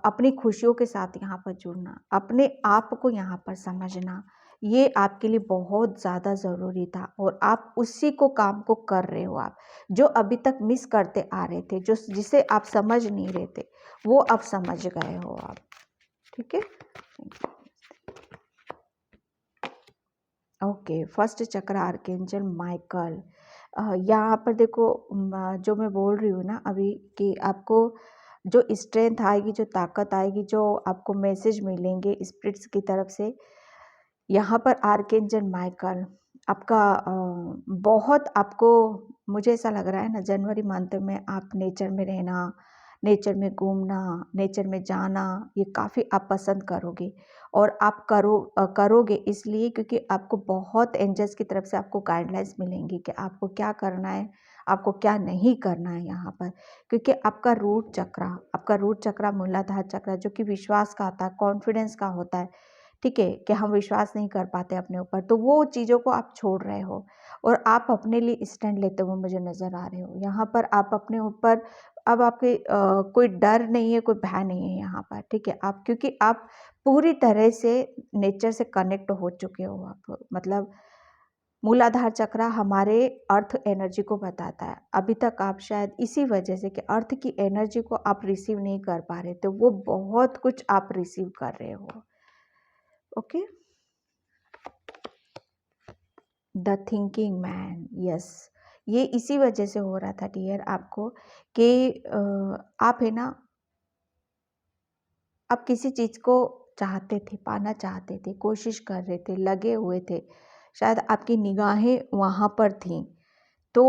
अपनी खुशियों के साथ यहाँ पर जुड़ना, अपने आप को यहाँ पर समझना, ये आपके लिए बहुत ज़्यादा ज़रूरी था और आप उसी को काम को कर रहे हो। आप जो अभी तक मिस करते आ रहे थे, जो जिसे आप समझ नहीं रहे थे, वो अब समझ गए हो आप, ठीक है। ओके, फर्स्ट चक्र आर्कएंजल माइकल। यहाँ पर देखो जो मैं बोल रही हूँ ना अभी कि आपको जो स्ट्रेंथ आएगी, जो ताकत आएगी, जो आपको मैसेज मिलेंगे स्पिरिट्स की तरफ से, यहाँ पर आर्कएंजल माइकल आपका बहुत आपको, मुझे ऐसा लग रहा है ना जनवरी मंथ में आप नेचर में रहना, नेचर में घूमना, नेचर में जाना, ये काफ़ी आप पसंद करोगे। और आप करोगे इसलिए क्योंकि आपको बहुत एंजल्स की तरफ से आपको गाइडलाइंस मिलेंगी कि आपको क्या करना है, आपको क्या नहीं करना है यहाँ पर। क्योंकि आपका रूट चक्रा मूलाधार चक्रा जो कि विश्वास का आता है, कॉन्फिडेंस का होता है, ठीक है, कि हम विश्वास नहीं कर पाते अपने ऊपर, तो वो चीज़ों को आप छोड़ रहे हो और आप अपने लिए स्टैंड लेते हुए मुझे नज़र आ रहे हो। यहाँ पर आप अपने ऊपर अब आपके कोई डर नहीं है, कोई भय नहीं है यहाँ पर, ठीक है। आप क्योंकि आप पूरी तरह से नेचर से कनेक्ट हो चुके हो आप, मतलब मूलाधार चक्र हमारे अर्थ एनर्जी को बताता है। अभी तक आप शायद इसी वजह से कि अर्थ की एनर्जी को आप रिसीव नहीं कर पा रहे थे, वो बहुत कुछ आप रिसीव कर रहे हो। Okay, the thinking man, yes, ये इसी वजह से हो रहा था डियर आपको कि आप है ना, आप किसी चीज़ को चाहते थे, पाना चाहते थे, कोशिश कर रहे थे, लगे हुए थे, शायद आपकी निगाहें वहाँ पर थीं। तो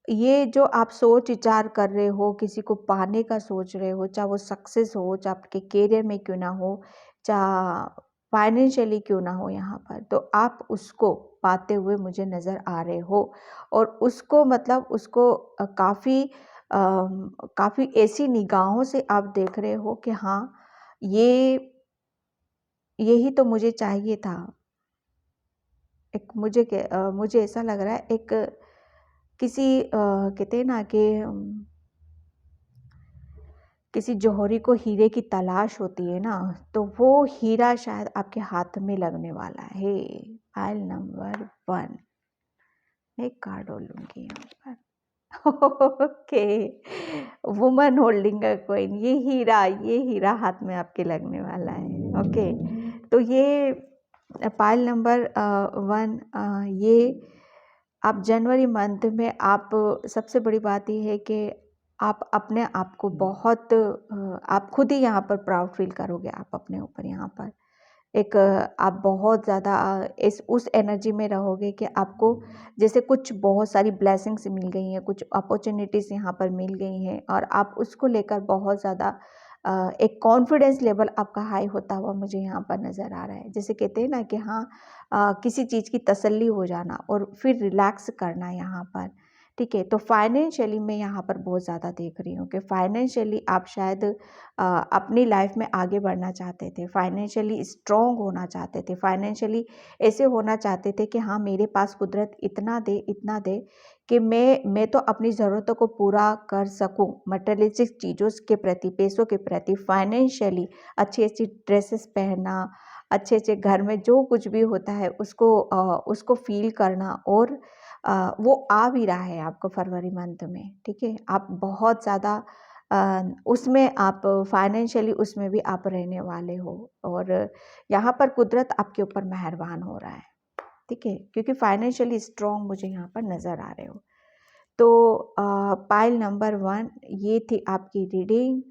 ये जो आप सोच विचार कर रहे हो, किसी को पाने का सोच रहे हो, चाहे वो सक्सेस हो, चाहे आपके करियर में क्यों ना हो, चाहे फाइनेंशियली क्यों ना हो यहाँ पर, तो आप उसको पाते हुए मुझे नज़र आ रहे हो। और उसको मतलब उसको काफ़ी ऐसी निगाहों से आप देख रहे हो कि हाँ, ये यही तो मुझे चाहिए था। एक मुझे ऐसा लग रहा है, एक किसी कहते हैं ना कि किसी जौहरी को हीरे की तलाश होती है ना, तो वो हीरा शायद आपके हाथ में लगने वाला है। फाइल नंबर 1, एक कार्ड और लूँगी यहाँ पर। Okay, woman holding a coin, ये हीरा हाथ में आपके लगने वाला है। ओके, तो ये पाइल नंबर 1, ये आप जनवरी मंथ में आप सबसे बड़ी बात ये है कि आप अपने आप को बहुत आप खुद ही यहाँ पर प्राउड फील करोगे आप अपने ऊपर। यहाँ पर एक आप बहुत ज़्यादा इस उस एनर्जी में रहोगे कि आपको जैसे कुछ बहुत सारी ब्लेसिंग्स मिल गई हैं, कुछ अपॉर्चुनिटीज़ यहाँ पर मिल गई हैं और आप उसको लेकर बहुत ज़्यादा एक कॉन्फिडेंस लेवल आपका हाई होता हुआ मुझे यहाँ पर नज़र आ रहा है। जैसे कहते हैं ना कि हाँ, किसी चीज़ की तसल्ली हो जाना और फिर रिलैक्स करना यहाँ पर, ठीक है। तो फाइनेंशियली मैं यहाँ पर बहुत ज़्यादा देख रही हूँ कि फाइनेंशियली आप शायद अपनी लाइफ में आगे बढ़ना चाहते थे, फाइनेंशियली स्ट्रॉन्ग होना चाहते थे, फाइनेंशियली ऐसे होना चाहते थे कि हाँ, मेरे पास कुदरत इतना दे कि मैं तो अपनी ज़रूरतों को पूरा कर सकूं, मटेरियलिस्टिक चीज़ों के प्रति, पैसों के प्रति, फाइनेंशियली अच्छी अच्छी ड्रेसेस पहनना, अच्छे अच्छे घर में जो कुछ भी होता है उसको फील करना। और वो आ भी रहा है आपको फरवरी मंथ में, ठीक है। आप बहुत ज़्यादा उसमें आप फाइनेंशियली उसमें भी आप रहने वाले हो और यहाँ पर कुदरत आपके ऊपर मेहरबान हो रहा है, ठीक है, क्योंकि फाइनेंशियली स्ट्रॉन्ग मुझे यहाँ पर नज़र आ रहे हो। तो पाइल नंबर 1 ये थी आपकी रीडिंग।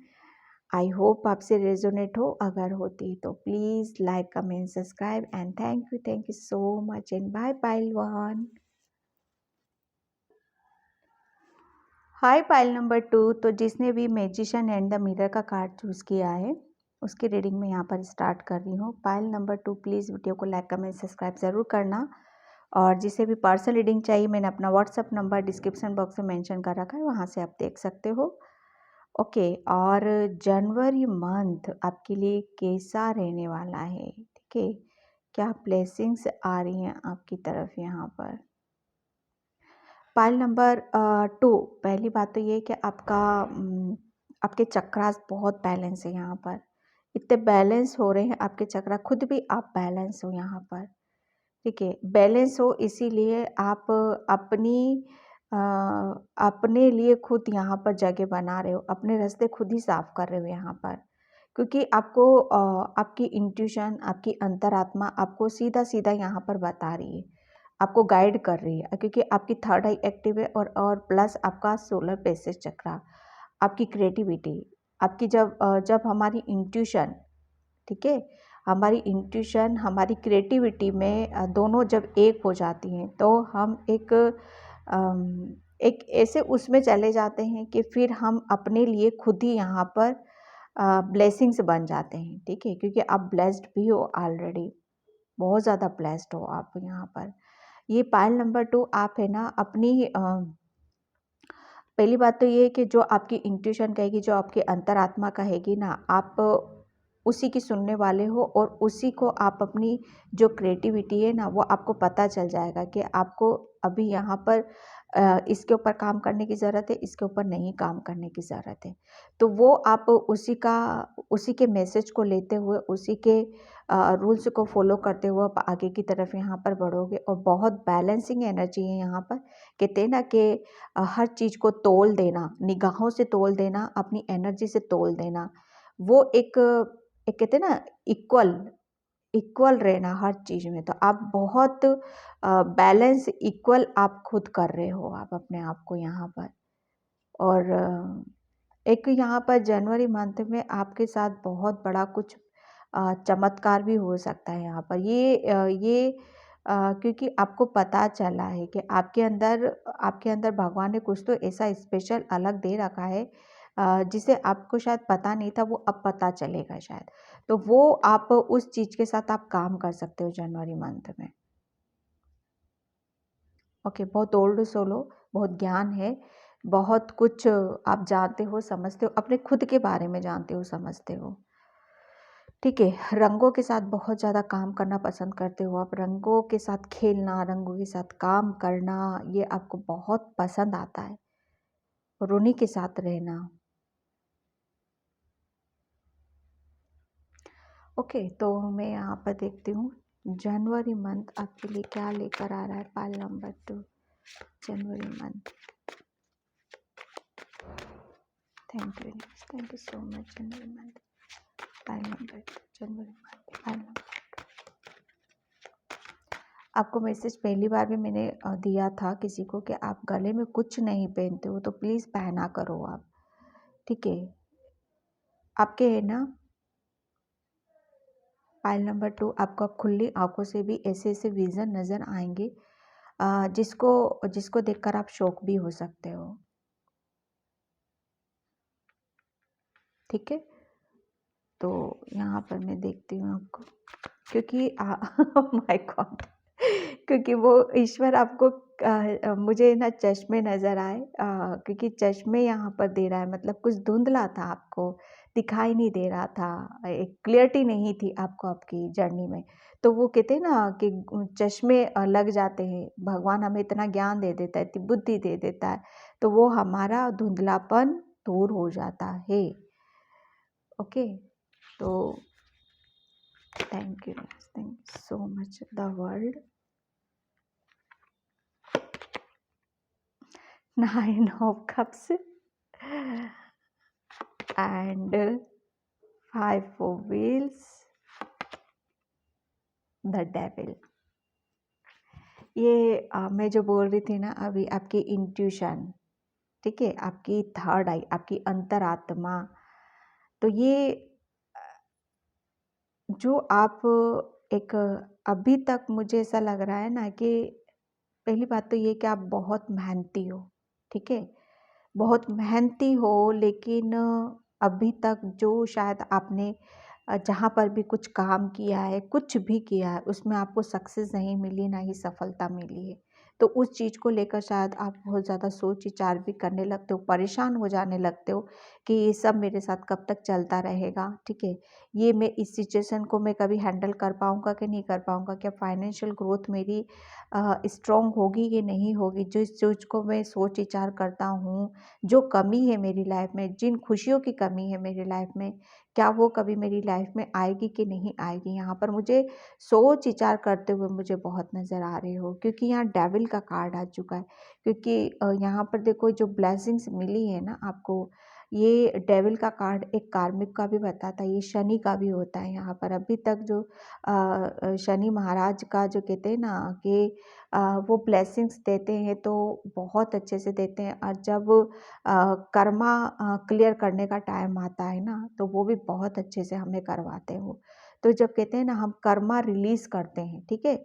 आई होप आपसे रेजोनेट हो, अगर होती तो please like comment subscribe and thank you so much and bye pile 1। Hi pile number 2, तो जिसने भी मैजिशियन एंड द मिरर का कार्ड चूज़ किया है उसकी रीडिंग में यहाँ पर स्टार्ट कर रही हूँ। पाइल नंबर 2, प्लीज़ वीडियो को लाइक कमेंट सब्सक्राइब ज़रूर करना और जिसे भी पर्सनल रीडिंग चाहिए मैंने अपना व्हाट्सअप नंबर डिस्क्रिप्शन बॉक्स में मेंशन कर रखा है, वहाँ से आप देख सकते हो। ओके, और जनवरी मंथ आपके लिए कैसा रहने वाला है, ठीक है, क्या ब्लेसिंग्स आ रही हैं आपकी तरफ यहाँ पर। पाइल नंबर 2, पहली बात तो ये है कि आपके चक्रास बहुत बैलेंस है यहाँ पर, इतने बैलेंस हो रहे हैं आपके चक्रा, खुद भी आप बैलेंस हो यहाँ पर, ठीक है। बैलेंस हो इसीलिए आप अपनी अ, अपने लिए खुद यहाँ पर जगह बना रहे हो, अपने रास्ते खुद ही साफ कर रहे हो यहाँ पर, क्योंकि आपको आपकी इंट्यूशन, आपकी अंतरात्मा आपको सीधा सीधा यहाँ पर बता रही है, आपको गाइड कर रही है, क्योंकि आपकी थर्ड आई एक्टिव है और प्लस आपका सोलर प्लेक्सस चक्रा, आपकी क्रिएटिविटी, आपकी जब हमारी इंट्यूशन, ठीक है, हमारी इंट्यूशन हमारी क्रिएटिविटी में दोनों जब एक हो जाती हैं तो हम एक ऐसे उसमें चले जाते हैं कि फिर हम अपने लिए खुद ही यहाँ पर ब्लेसिंग्स बन जाते हैं, ठीक है, क्योंकि आप ब्लेस्ड भी हो ऑलरेडी, बहुत ज़्यादा ब्लेस्ड हो आप यहाँ पर। ये पाइल नंबर 2 आप है ना अपनी पहली बात तो ये है कि जो आपकी इंट्यूशन कहेगी, जो आपकी अंतरात्मा कहेगी ना, आप उसी की सुनने वाले हो और उसी को आप अपनी जो क्रिएटिविटी है ना वो आपको पता चल जाएगा कि आपको अभी यहाँ पर इसके ऊपर काम करने की ज़रूरत है, इसके ऊपर नहीं काम करने की ज़रूरत है। तो वो आप उसी के मैसेज को लेते हुए, उसी के रूल्स को फॉलो करते हुए आप आगे की तरफ यहाँ पर बढ़ोगे और बहुत बैलेंसिंग एनर्जी है यहाँ पर। कहते हैं ना कि हर चीज़ को तोल देना, निगाहों से तोल देना, अपनी एनर्जी से तोल देना, वो एक कहते हैं ना इक्वल इक्वल रहना हर चीज़ में। तो आप बहुत बैलेंस इक्वल आप खुद कर रहे हो आप अपने आप को यहाँ पर। और एक यहाँ पर जनवरी मंथ में आपके साथ बहुत बड़ा कुछ चमत्कार भी हो सकता है यहाँ पर। क्योंकि आपको पता चला है कि आपके अंदर भगवान ने कुछ तो ऐसा स्पेशल अलग दे रखा है जिसे आपको शायद पता नहीं था, वो अब पता चलेगा शायद। तो वो आप उस चीज़ के साथ आप काम कर सकते हो जनवरी मंथ में। ओके, बहुत ओल्ड सोल हो, बहुत ज्ञान है, बहुत कुछ आप जानते हो, समझते हो, अपने खुद के बारे में जानते हो, समझते हो, ठीक है। रंगों के साथ बहुत ज़्यादा काम करना पसंद करते हो आप, रंगों के साथ खेलना, रंगों के साथ काम करना, ये आपको बहुत पसंद आता है और उन्हीं के साथ रहना। ओके, तो मैं यहाँ पर देखती हूँ जनवरी मंथ आपके लिए क्या लेकर आ रहा है। Pile number 2, January month. Thank you so much. January month, pile number 2, January month, pile number. आपको मैसेज पहली बार भी मैंने दिया था किसी को कि आप गले में कुछ नहीं पहनते हो तो प्लीज़ पहना करो आप, ठीक है। आपके है ना पाइल नंबर 2, आपको अब खुली आंखों से भी ऐसे ऐसे विज़न नज़र आएंगे जिसको जिसको देखकर आप शॉक भी हो सकते हो, ठीक है। तो यहाँ पर मैं देखती हूँ आपको, क्योंकि माय गॉड, क्योंकि वो ईश्वर आपको मुझे ना चश्मे नज़र आए, क्योंकि चश्मे यहाँ पर दे रहा है, मतलब कुछ धुंधला था, आपको दिखाई नहीं दे रहा था, एक क्लियरिटी नहीं थी आपको आपकी जर्नी में। तो वो कहते हैं ना कि चश्मे लग जाते हैं, भगवान हमें इतना ज्ञान दे देता है, इतनी बुद्धि दे देता है, तो वो हमारा धुंधलापन दूर हो जाता है। ओके, तो thank you so much the world. 9 of cups and 5 of wheels, the devil। ये मैं जो बोल रही थी ना अभी, आपकी इंट्यूशन, ठीक है, आपकी थर्ड आई, आपकी अंतरात्मा, तो ये जो आप एक अभी तक मुझे ऐसा लग रहा है ना कि पहली बात तो ये कि आप बहुत मेहनती हो, ठीक है, बहुत मेहनती हो, लेकिन अभी तक जो शायद आपने जहाँ पर भी कुछ काम किया है, कुछ भी किया है, उसमें आपको सक्सेस नहीं मिली, ना ही सफलता मिली है। तो उस चीज़ को लेकर शायद आप बहुत ज़्यादा सोच-विचार भी करने लगते हो, परेशान हो जाने लगते हो कि ये सब मेरे साथ कब तक चलता रहेगा, ठीक है? ये मैं इस सिचुएशन को मैं कभी हैंडल कर पाऊँगा कि नहीं कर पाऊँगा? क्या फाइनेंशियल ग्रोथ मेरी स्ट्रॉन्ग होगी कि नहीं होगी? जिस चीज़ को मैं सोच-विचार करता हूँ, जो कमी है मेरी लाइफ़ में, जिन खुशियों की कमी है मेरी लाइफ़ में, क्या वो कभी मेरी लाइफ में आएगी कि नहीं आएगी? यहाँ पर मुझे सोच विचार करते हुए मुझे बहुत नज़र आ रहे हो, क्योंकि यहाँ डेविल का कार्ड आ चुका है। क्योंकि यहाँ पर देखो जो ब्लेसिंग्स मिली है ना आपको, ये डेविल का कार्ड एक कार्मिक का भी बताता है, ये शनि का भी होता है यहाँ पर। अभी तक जो शनि महाराज का जो कहते हैं ना कि वो ब्लेसिंग्स देते हैं तो बहुत अच्छे से देते हैं, और जब कर्मा क्लियर करने का टाइम आता है ना, तो वो भी बहुत अच्छे से हमें करवाते हैं वो। तो जब कहते हैं ना हम कर्मा रिलीज़ करते हैं, ठीक है?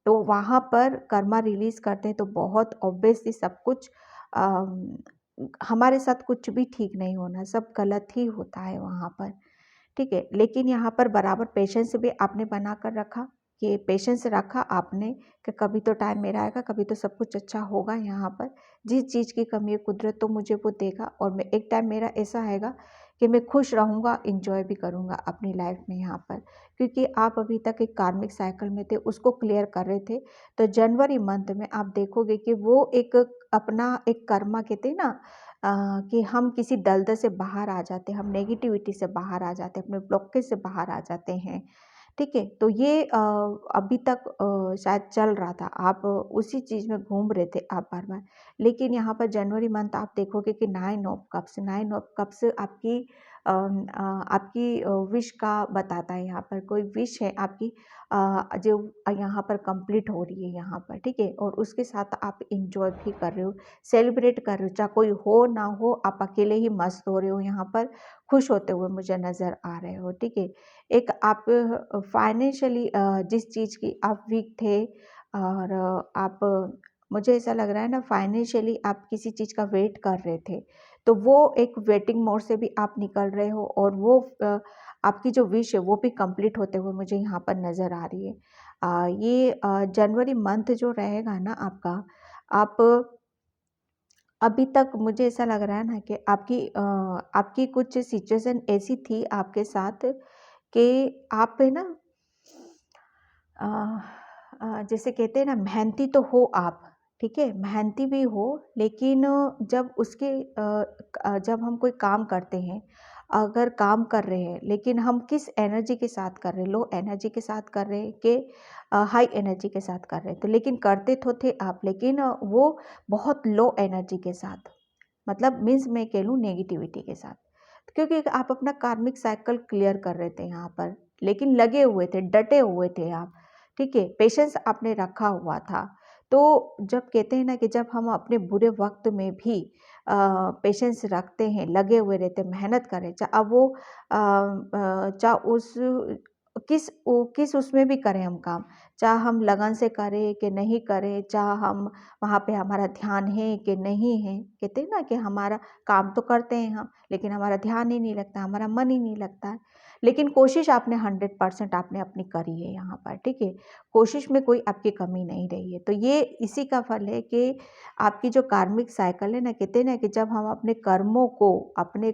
तो वहाँ पर कर्मा रिलीज़ करते हैं तो बहुत ऑब्वियसली सब कुछ अम, हमारे साथ कुछ भी ठीक नहीं होना, सब गलत ही होता है वहाँ पर। ठीक है, लेकिन यहाँ पर बराबर पेशेंस भी आपने बना कर रखा, कि पेशेंस रखा आपने कि कभी तो टाइम मेरा आएगा, कभी तो सब कुछ अच्छा होगा यहाँ पर। जिस चीज़ की कमी है कुदरत तो मुझे वो देगा, और मैं एक टाइम मेरा ऐसा आएगा कि मैं खुश रहूँगा, एन्जॉय भी करूँगा अपनी लाइफ में यहाँ पर। क्योंकि आप अभी तक एक कार्मिक साइकिल में थे, उसको क्लियर कर रहे थे, तो जनवरी मंथ में आप देखोगे कि वो एक अपना एक कर्मा कहते हैं ना कि हम किसी दलदल से बाहर आ जाते हैं, हम नेगेटिविटी से बाहर आ जाते हैं, अपने ब्लॉकेज से बाहर आ जाते हैं, ठीक है? तो ये अभी तक शायद चल रहा था, आप उसी चीज़ में घूम रहे थे आप बार-बार। लेकिन यहाँ पर जनवरी मंथ आप देखोगे कि 9 ऑफ कप्स आपकी आपकी विश का बताता है यहाँ पर, कोई विश है आपकी जो यहाँ पर कंप्लीट हो रही है यहाँ पर, ठीक है? और उसके साथ आप एन्जॉय भी कर रहे हो, सेलिब्रेट कर रहे हो, चाहे कोई हो ना हो, आप अकेले ही मस्त हो रहे हो यहाँ पर, खुश होते हुए मुझे नज़र आ रहे हो, ठीक है? एक आप फाइनेंशियली जिस चीज़ की आप वीक थे, और आप मुझे ऐसा लग रहा है ना फाइनेंशियली आप किसी चीज़ का वेट कर रहे थे, तो वो एक वेटिंग मोड से भी आप निकल रहे हो, और वो आपकी जो विश है वो भी कंप्लीट होते हुए मुझे यहाँ पर नज़र आ रही है। ये जनवरी मंथ जो रहेगा ना आपका, आप अभी तक मुझे ऐसा लग रहा है ना कि आपकी कुछ सिचुएशन ऐसी थी आपके साथ कि आप है ना अ जैसे कहते हैं ना मेहनती तो हो आप, ठीक है? मेहनती भी हो, लेकिन जब जब हम कोई काम करते हैं, अगर काम कर रहे हैं, लेकिन हम किस एनर्जी के साथ कर रहे हैं, लो एनर्जी के साथ कर रहे हैं कि हाई एनर्जी के साथ कर रहे हैं, तो लेकिन करते तो थे आप, लेकिन वो बहुत लो एनर्जी के साथ, मतलब मीन्स मैं कह लूँ नेगेटिविटी के साथ। क्योंकि आप अपना कार्मिक साइकिल क्लियर कर रहे थे यहाँ पर, लेकिन लगे हुए थे, डटे हुए थे आप, ठीक है? पेशेंस आपने रखा हुआ था। तो जब कहते हैं ना कि जब हम अपने बुरे वक़्त में भी पेशेंस रखते हैं, लगे हुए रहते हैं, मेहनत करें, चाहे अब वो चाहे उस किस उसमें भी करें हम काम, चाहे हम लगन से करें कि नहीं करें, चाहे हम वहाँ पे हमारा ध्यान है कि नहीं है। कहते हैं ना कि हमारा काम तो करते हैं हम, लेकिन हमारा ध्यान ही नहीं लगता, हमारा मन ही नहीं लगता है। लेकिन कोशिश आपने 100% आपने अपनी करी है यहाँ पर, ठीक है? कोशिश में कोई आपकी कमी नहीं रही है। तो ये इसी का फल है कि आपकी जो कार्मिक साइकिल है ना, कहते हैं ना कि जब हम अपने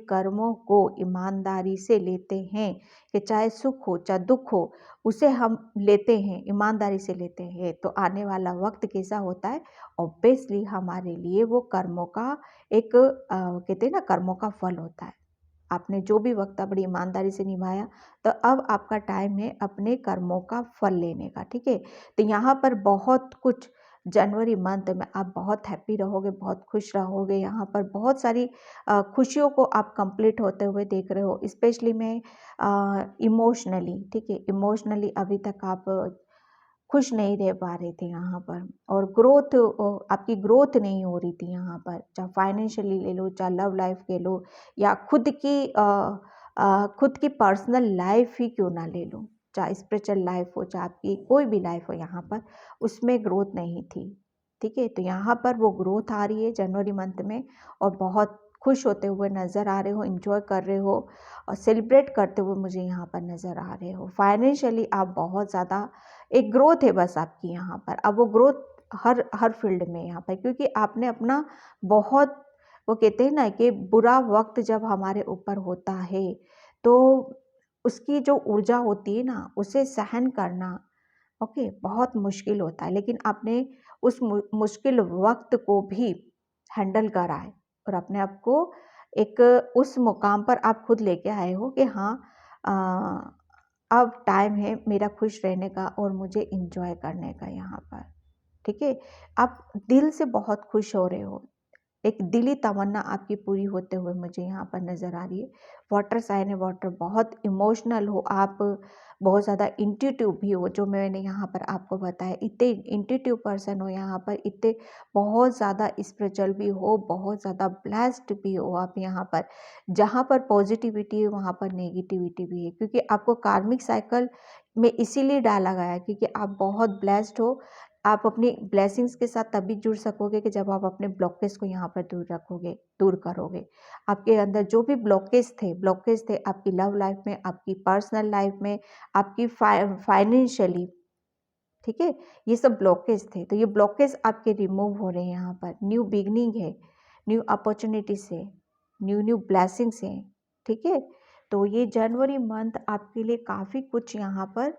कर्मों को ईमानदारी से लेते हैं, कि चाहे सुख हो, चाहे दुःख हो, उसे हम लेते हैं, ईमानदारी से लेते हैं, तो आने वाला वक़्त कैसा होता है? ऑब्वियसली हमारे लिए वो कर्मों का एक कहते हैं ना कर्मों का फल होता है। आपने जो भी वक़्त बड़ी ईमानदारी से निभाया, तो अब आपका टाइम है अपने कर्मों का फल लेने का, ठीक है? तो यहाँ पर बहुत कुछ जनवरी मंथ में आप बहुत हैप्पी रहोगे, बहुत खुश रहोगे, यहाँ पर बहुत सारी खुशियों को आप कंप्लीट होते हुए देख रहे हो। स्पेशली मैं इमोशनली, ठीक है? इमोशनली अभी तक आप खुश नहीं रह पा रहे थे यहाँ पर, और आपकी ग्रोथ नहीं हो रही थी यहाँ पर, चाहे फाइनेंशियली ले लो, चाहे लव लाइफ ले लो, या खुद की पर्सनल लाइफ ही क्यों ना ले लो, चाहे स्पिरिचुअल लाइफ हो, चाहे आपकी कोई भी लाइफ हो यहाँ पर, उसमें ग्रोथ नहीं थी, ठीक है? तो यहाँ पर वो ग्रोथ आ रही है जनवरी मंथ में, और बहुत खुश होते हुए नज़र आ रहे हो, एंजॉय कर रहे हो और सेलिब्रेट करते हुए मुझे यहाँ पर नज़र आ रहे हो। फाइनेंशियली आप बहुत ज़्यादा एक ग्रोथ है बस आपकी यहाँ पर। अब वो ग्रोथ हर हर फील्ड में यहाँ पर, क्योंकि आपने अपना बहुत, वो कहते हैं ना कि बुरा वक्त जब हमारे ऊपर होता है तो उसकी जो ऊर्जा होती है ना, उसे सहन करना ओके बहुत मुश्किल होता है, लेकिन आपने उस मुश्किल वक्त को भी हैंडल करा है और अपने आप को एक उस मुकाम पर आप खुद लेके आए हो कि हाँ, अब टाइम है मेरा खुश रहने का और मुझे इंजॉय करने का यहाँ पर। ठीक है, आप दिल से बहुत खुश हो रहे हो, एक दिली तमन्ना आपकी पूरी होते हुए मुझे यहाँ पर नज़र आ रही है। वाटर साइन है, वाटर बहुत इमोशनल हो आप, बहुत ज़्यादा इंट्यूटिव भी हो, जो मैंने यहाँ पर आपको बताया, इतने इंट्यूटिव पर्सन हो यहाँ पर, इतने बहुत ज़्यादा स्पिरिचुअल भी हो, बहुत ज़्यादा ब्लेस्ड भी हो आप यहाँ पर। जहाँ पर पॉजिटिविटी है वहाँ पर नेगेटिविटी भी है, क्योंकि आपको कार्मिक साइकिल में इसीलिए डाला गया है क्योंकि आप बहुत ब्लेस्ड हो। आप अपनी ब्लेसिंग्स के साथ तभी जुड़ सकोगे कि जब आप अपने ब्लॉकेज को यहाँ पर दूर रखोगे, दूर करोगे। आपके अंदर जो भी ब्लॉकेज थे आपकी लव लाइफ में, आपकी पर्सनल लाइफ में, आपकी फाइनेंशियली, ठीक है, ये सब ब्लॉकेज थे, तो ये ब्लॉकेज आपके रिमूव हो रहे हैं यहाँ पर। न्यू बिगनिंग है, न्यू अपॉर्चुनिटीज है, न्यू न्यू ब्लेसिंग्स हैं। ठीक है, तो ये जनवरी मंथ आपके लिए काफ़ी कुछ यहाँ पर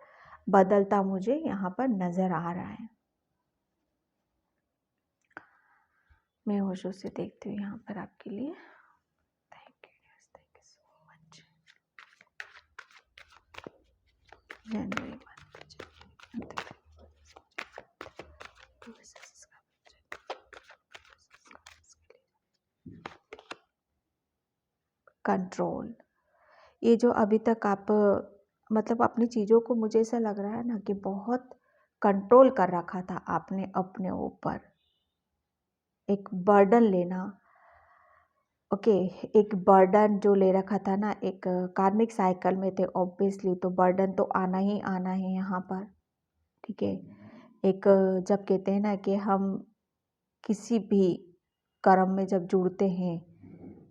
बदलता मुझे यहाँ पर नज़र आ रहा है। मैं होशों से देखती हूँ यहाँ पर आपके लिए। Thank you so much. January control, ये जो अभी तक आप मतलब अपनी चीज़ों को, मुझे ऐसा लग रहा है ना कि बहुत कंट्रोल कर रखा था आपने अपने ऊपर, एक बर्डन लेना। ओके, एक बर्डन जो ले रखा था ना, एक कार्मिक साइकिल में थे ऑब्वियसली, तो बर्डन तो आना ही आना है यहाँ पर। ठीक है, एक जब कहते हैं ना कि हम किसी भी कर्म में जब जुड़ते हैं,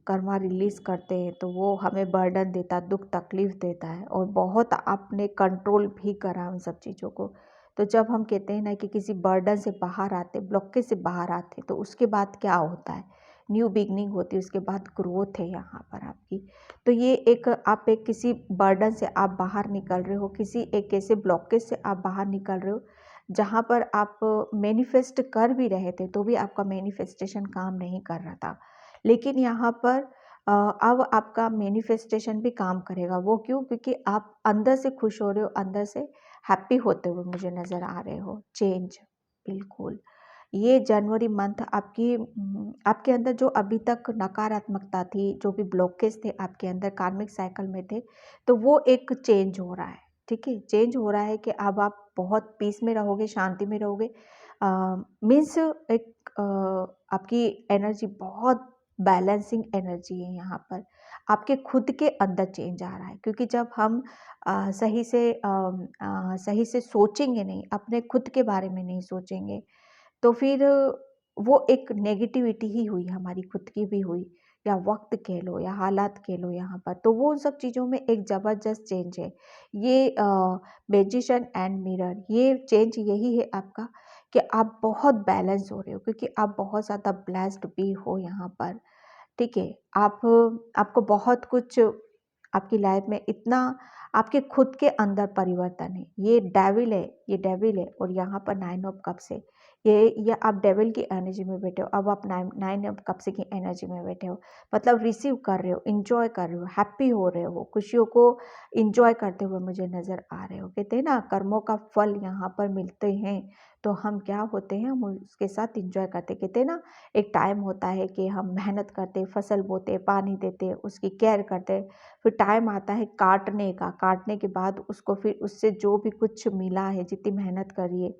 कर्मा रिलीज़ करते हैं, तो वो हमें बर्डन देता, दुख तकलीफ़ देता है और बहुत आपने कंट्रोल भी करा उन सब चीज़ों को। तो जब हम कहते हैं ना कि किसी बर्डन से बाहर आते, ब्लॉकेज से बाहर आते, तो उसके बाद क्या होता है, न्यू बिगनिंग होती है, उसके बाद ग्रोथ है यहाँ पर आपकी। तो ये एक आप एक किसी बर्डन से आप बाहर निकल रहे हो, किसी एक ऐसे ब्लॉकेज से आप बाहर निकल रहे हो जहाँ पर आप मैनिफेस्ट कर भी रहे थे तो भी आपका मैनिफेस्टेशन काम नहीं कर रहा था, लेकिन यहाँ पर अब आपका मैनिफेस्टेशन भी काम करेगा। वो क्यों? क्योंकि आप अंदर से खुश हो रहे हो, अंदर से हैप्पी होते हुए मुझे नज़र आ रहे हो। चेंज, बिल्कुल। ये जनवरी मंथ आपके अंदर जो अभी तक नकारात्मकता थी, जो भी ब्लॉकेज थे आपके अंदर कार्मिक साइकिल में थे, तो वो एक चेंज हो रहा है। ठीक है, चेंज हो रहा है कि अब आप बहुत पीस में रहोगे, शांति में रहोगे। मीन्स एक आपकी एनर्जी बहुत बैलेंसिंग एनर्जी है यहाँ पर। आपके खुद के अंदर चेंज आ रहा है, क्योंकि जब हम सही से सोचेंगे नहीं, अपने खुद के बारे में नहीं सोचेंगे, तो फिर वो एक नेगेटिविटी ही हुई, हमारी खुद की भी हुई, या वक्त कह लो या हालात कह लो यहाँ पर। तो वो उन सब चीज़ों में एक ज़बरदस्त चेंज है। ये मैजिशियन एंड मिरर, ये चेंज यही है आपका कि आप बहुत बैलेंस हो रहे हो, क्योंकि आप बहुत ज़्यादा ब्लेस्ड भी हो यहाँ पर। ठीक है, आपको बहुत कुछ आपकी लाइफ में इतना आपके खुद के अंदर परिवर्तन है। ये डेविल है और यहाँ पर 9 ऑफ कप्स है। ये आप डेविल की एनर्जी में बैठे हो, अब आप 9 ऑफ कप्स की एनर्जी में बैठे हो। मतलब रिसीव कर रहे हो, एन्जॉय कर रहे हो, हैप्पी हो रहे हो, खुशियों को एन्जॉय करते हुए मुझे नज़र आ रहे हो। कहते हैं ना, कर्मों का फल यहाँ पर मिलते हैं, तो हम क्या होते हैं, हम उसके साथ एन्जॉय करते। कहते हैं ना, एक टाइम होता है कि हम मेहनत करते, फसल बोते, पानी देते, उसकी केयर करते, फिर टाइम आता है काटने का, काटने के बाद उसको फिर उससे जो भी कुछ मिला है, जितनी मेहनत करी है,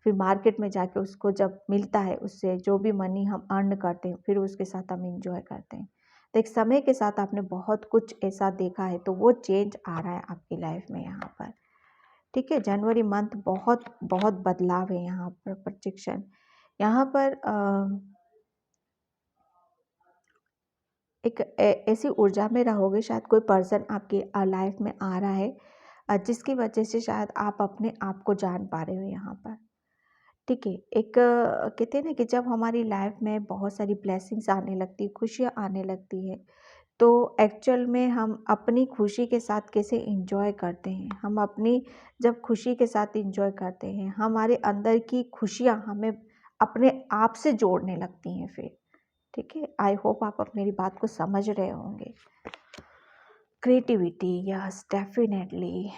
फिर मार्केट में जाके उसको जब मिलता है, उससे जो भी मनी हम अर्न करते हैं, फिर उसके साथ हम एंजॉय करते हैं। तो एक समय के साथ आपने बहुत कुछ ऐसा देखा है, तो वो चेंज आ रहा है आपकी लाइफ में यहाँ पर। ठीक है, जनवरी मंथ बहुत बहुत बदलाव है यहाँ पर, प्रोजेक्शन यहाँ पर एक ऐसी ऊर्जा में रहोगे, शायद कोई पर्सन आपकी लाइफ में आ रहा है जिसकी वजह से शायद आप अपने आप को जान पा रहे हो यहाँ पर। ठीक है, एक कहते हैं ना कि जब हमारी लाइफ में बहुत सारी ब्लेसिंग्स आने लगती है, खुशियाँ आने लगती है, तो एक्चुअल में हम अपनी खुशी के साथ कैसे इंजॉय करते हैं, हम अपनी जब खुशी के साथ इंजॉय करते हैं, हमारे अंदर की खुशियाँ हमें अपने आप से जोड़ने लगती हैं फिर। ठीक है, आई होप आप अब मेरी बात को समझ रहे होंगे। क्रिएटिविटी, यस डेफिनेटली,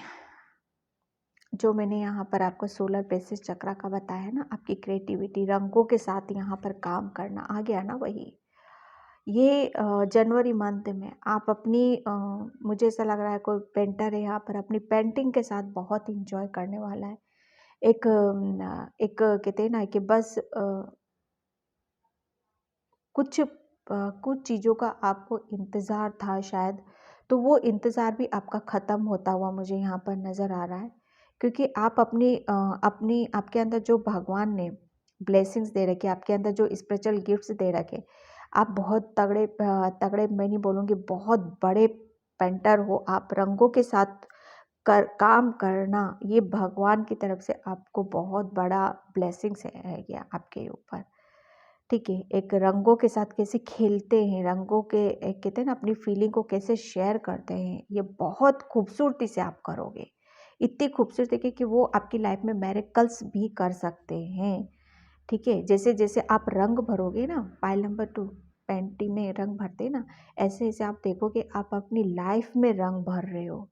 जो मैंने यहाँ पर आपको सोलर प्लेक्सस चक्रा का बताया ना, आपकी क्रिएटिविटी, रंगों के साथ यहाँ पर काम करना आ गया ना वही। ये जनवरी मंथ में आप अपनी मुझे ऐसा लग रहा है कोई पेंटर है यहाँ पर अपनी पेंटिंग के साथ बहुत इंजॉय करने वाला है। एक कहते हैं ना कि बस कुछ चीज़ों का आपको इंतज़ार था शायद, तो वो इंतज़ार भी आपका ख़त्म होता हुआ मुझे यहाँ पर नज़र आ रहा है। क्योंकि आप अपनी आपके अंदर जो भगवान ने ब्लेसिंग्स दे रखे, आपके अंदर जो स्पिरिचुअल गिफ्ट्स दे रखे, आप बहुत तगड़े मैं नहीं बोलूँगी, बहुत बड़े पेंटर हो, आप रंगों के साथ काम करना, ये भगवान की तरफ से आपको बहुत बड़ा ब्लेसिंग्स है गया आपके ऊपर। ठीक है, एक रंगों के साथ कैसे खेलते हैं, रंगों के एक कहते हैं ना अपनी फीलिंग को कैसे शेयर करते हैं, ये बहुत खूबसूरती से आप करोगे। इतनी खूबसूरती कि वो आपकी लाइफ में मिरेकल्स भी कर सकते हैं। ठीक है, जैसे जैसे आप रंग भरोगे ना, पाइल नंबर 2 पेंटिंग में रंग भरते हैं ना, ऐसे ऐसे आप देखोगे आप अपनी लाइफ में रंग भर रहे हो।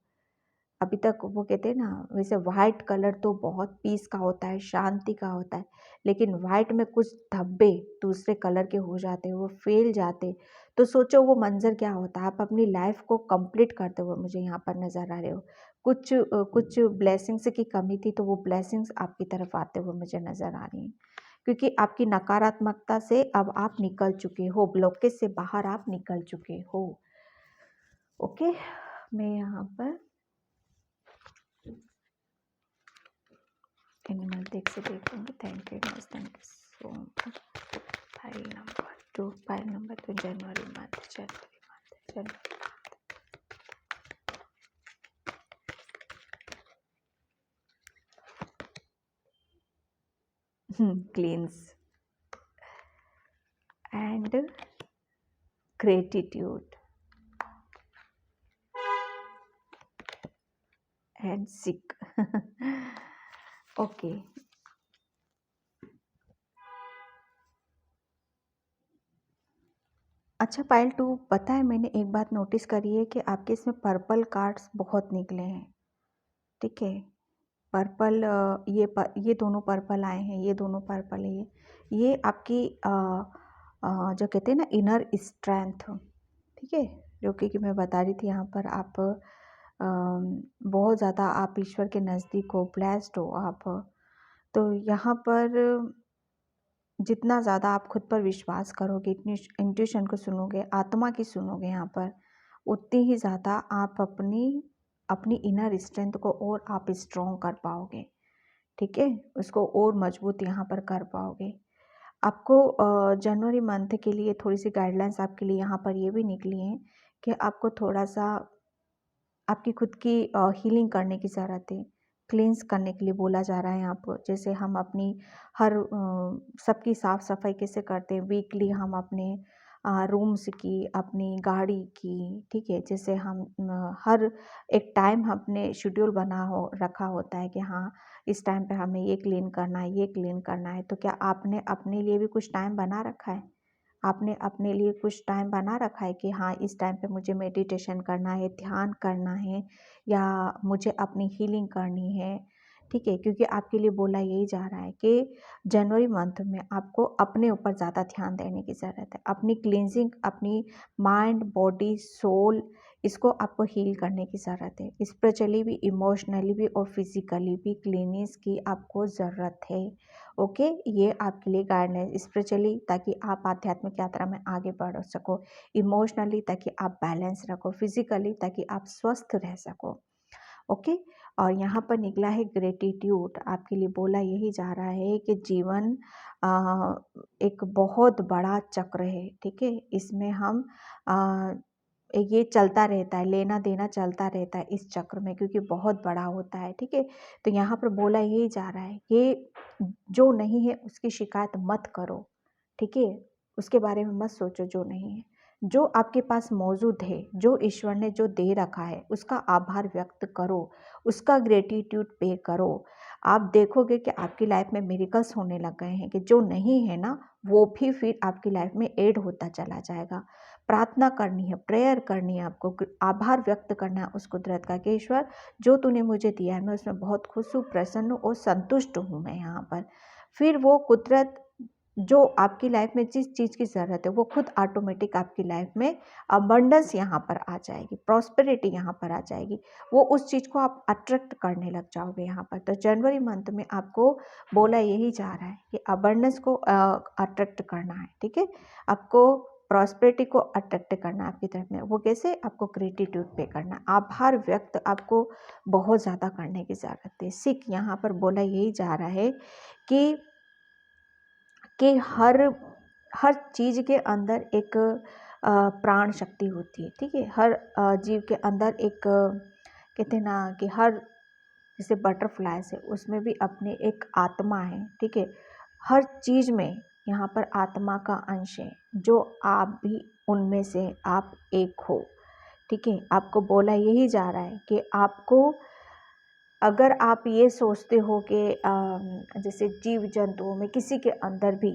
अभी तक वो कहते हैं ना, वैसे वाइट कलर तो बहुत पीस का होता है, शांति का होता है, लेकिन वाइट में कुछ धब्बे दूसरे कलर के हो जाते हैं, वो फैल जाते, तो सोचो वो मंजर क्या होता है। आप अपनी लाइफ को कंप्लीट करते हुए मुझे यहाँ पर नज़र आ रहे हो। कुछ ब्लेसिंग्स की कमी थी, तो वो ब्लेसिंग्स आपकी तरफ आते हुए मुझे नज़र आ रही हैं, क्योंकि आपकी नकारात्मकता से अब आप निकल चुके हो, ब्लॉकेज से बाहर आप निकल चुके हो। ओके, मैं यहाँ पर एनिमल देख से देखूंगी। Thank you so much. File number 2 January month. क्लींस and gratitude and sick. Okay, अच्छा पायल 2, पता है मैंने एक बात नोटिस करी है कि आपके इसमें पर्पल कार्ड्स बहुत निकले हैं। ठीक है, पर्पल, ये दोनों पर्पल आए हैं, ये दोनों पर्पल है, ये आपकी जो कहते हैं ना इनर स्ट्रेंथ। ठीक है, जो कि मैं बता रही थी यहाँ पर आप बहुत ज़्यादा आप ईश्वर के नज़दीक हो, ब्लेस्ड हो आप। तो यहाँ पर जितना ज़्यादा आप खुद पर विश्वास करोगे, इतनी इंट्यूशन को सुनोगे, आत्मा की सुनोगे यहाँ पर, उतनी ही ज़्यादा आप अपनी अपनी इनर स्ट्रेंथ को और आप स्ट्रॉन्ग कर पाओगे। ठीक है, उसको और मजबूत यहाँ पर कर पाओगे। आपको जनवरी मंथ के लिए थोड़ी सी गाइडलाइंस आपके लिए यहाँ पर ये भी निकली हैं कि आपको थोड़ा सा आपकी खुद की हीलिंग करने की ज़रूरत है, क्लींस करने के लिए बोला जा रहा है यहाँ पर। जैसे हम अपनी हर सबकी साफ़ सफाई कैसे करते हैं, वीकली हम अपने रूम्स की, अपनी गाड़ी की, ठीक है, जैसे हम हर एक टाइम अपने शेड्यूल बना हो रखा होता है कि हाँ इस टाइम पे हमें ये क्लीन करना है, ये क्लीन करना है। तो क्या आपने अपने लिए भी कुछ टाइम बना रखा है? आपने अपने लिए कुछ टाइम बना रखा है कि हाँ इस टाइम पे मुझे मेडिटेशन करना है, ध्यान करना है, या मुझे अपनी हीलिंग करनी है। ठीक है, क्योंकि आपके लिए बोला यही जा रहा है कि जनवरी मंथ में आपको अपने ऊपर ज़्यादा ध्यान देने की ज़रूरत है, अपनी क्लींजिंग, अपनी माइंड, बॉडी, सोल, इसको आपको हील करने की ज़रूरत है। स्पिरिचुअली भी, इमोशनली भी और फिजिकली भी क्लीनिंग्स की आपको ज़रूरत है। ओके, ये आपके लिए गाइडलाइन, स्पिरिचुअली ताकि आप आध्यात्मिक यात्रा में आगे बढ़ सको, इमोशनली ताकि आप बैलेंस रखो, फिजिकली ताकि आप स्वस्थ रह सको। ओके, और यहाँ पर निकला है ग्रेटिट्यूड। आपके लिए बोला यही जा रहा है कि जीवन एक बहुत बड़ा चक्र है, ठीक है। इसमें हम ये चलता रहता है, लेना देना चलता रहता है इस चक्र में, क्योंकि बहुत बड़ा होता है, ठीक है। तो यहाँ पर बोला यही जा रहा है कि जो नहीं है उसकी शिकायत मत करो, ठीक है। उसके बारे में मत सोचो जो नहीं है। जो आपके पास मौजूद है, जो ईश्वर ने जो दे रखा है, उसका आभार व्यक्त करो, उसका ग्रेटिट्यूड पे करो। आप देखोगे कि आपकी लाइफ में मिरेकल्स होने लग गए हैं, कि जो नहीं है ना वो भी फिर आपकी लाइफ में ऐड होता चला जाएगा। प्रार्थना करनी है, प्रेयर करनी है, आपको आभार व्यक्त करना है उस कुदरत का कि ईश्वर जो तूने मुझे दिया है मैं उसमें बहुत खुश हूँ, प्रसन्न हूँ और संतुष्ट हूँ मैं यहाँ पर। फिर वो कुदरत जो आपकी लाइफ में जिस चीज़ की ज़रूरत है वो खुद ऑटोमेटिक आपकी लाइफ में अबंडेंस यहाँ पर आ जाएगी, प्रॉस्पेरिटी यहाँ पर आ जाएगी। वो उस चीज़ को आप अट्रैक्ट करने लग जाओगे यहाँ पर। तो जनवरी मंथ में आपको बोला यही जा रहा है कि अबंडेंस को अट्रैक्ट करना है, ठीक है। आपको प्रॉस्पेरिटी को अट्रैक्ट करना है आपकी तरफ में। वो कैसे? आपको ग्रेटिट्यूड पे करना है, आभार व्यक्त आपको बहुत ज़्यादा करने की ज़रूरत है। सीख यहाँ पर बोला यही जा रहा है कि हर चीज़ के अंदर एक प्राण शक्ति होती है, ठीक है। हर जीव के अंदर एक कहते हैं ना कि हर जैसे बटरफ्लाइज है उसमें भी अपने एक आत्मा है, ठीक है। हर चीज़ में यहाँ पर आत्मा का अंश है, जो आप भी उनमें से आप एक हो, ठीक है। आपको बोला यही जा रहा है कि आपको अगर आप ये सोचते हो कि जैसे जीव जंतुओं में किसी के अंदर भी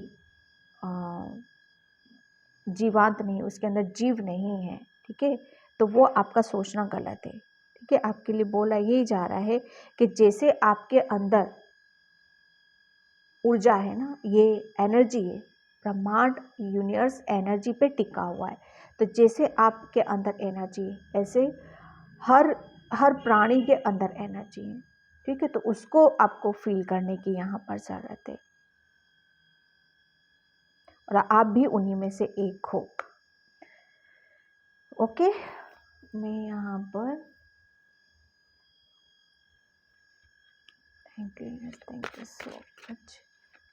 जीवांत नहीं, उसके अंदर जीव नहीं है, ठीक है, तो वो आपका सोचना गलत है, ठीक है। आपके लिए बोला यही जा रहा है कि जैसे आपके अंदर ऊर्जा है ना, ये एनर्जी है, ब्रह्मांड यूनिवर्स एनर्जी पे टिका हुआ है। तो जैसे आपके अंदर एनर्जी है ऐसे हर हर प्राणी के अंदर एनर्जी है, ठीक है। तो उसको आपको फील करने की यहाँ पर ज़रूरत है और आप भी उन्हीं में से एक हो। ओके, मैं यहाँ पर thank you so much,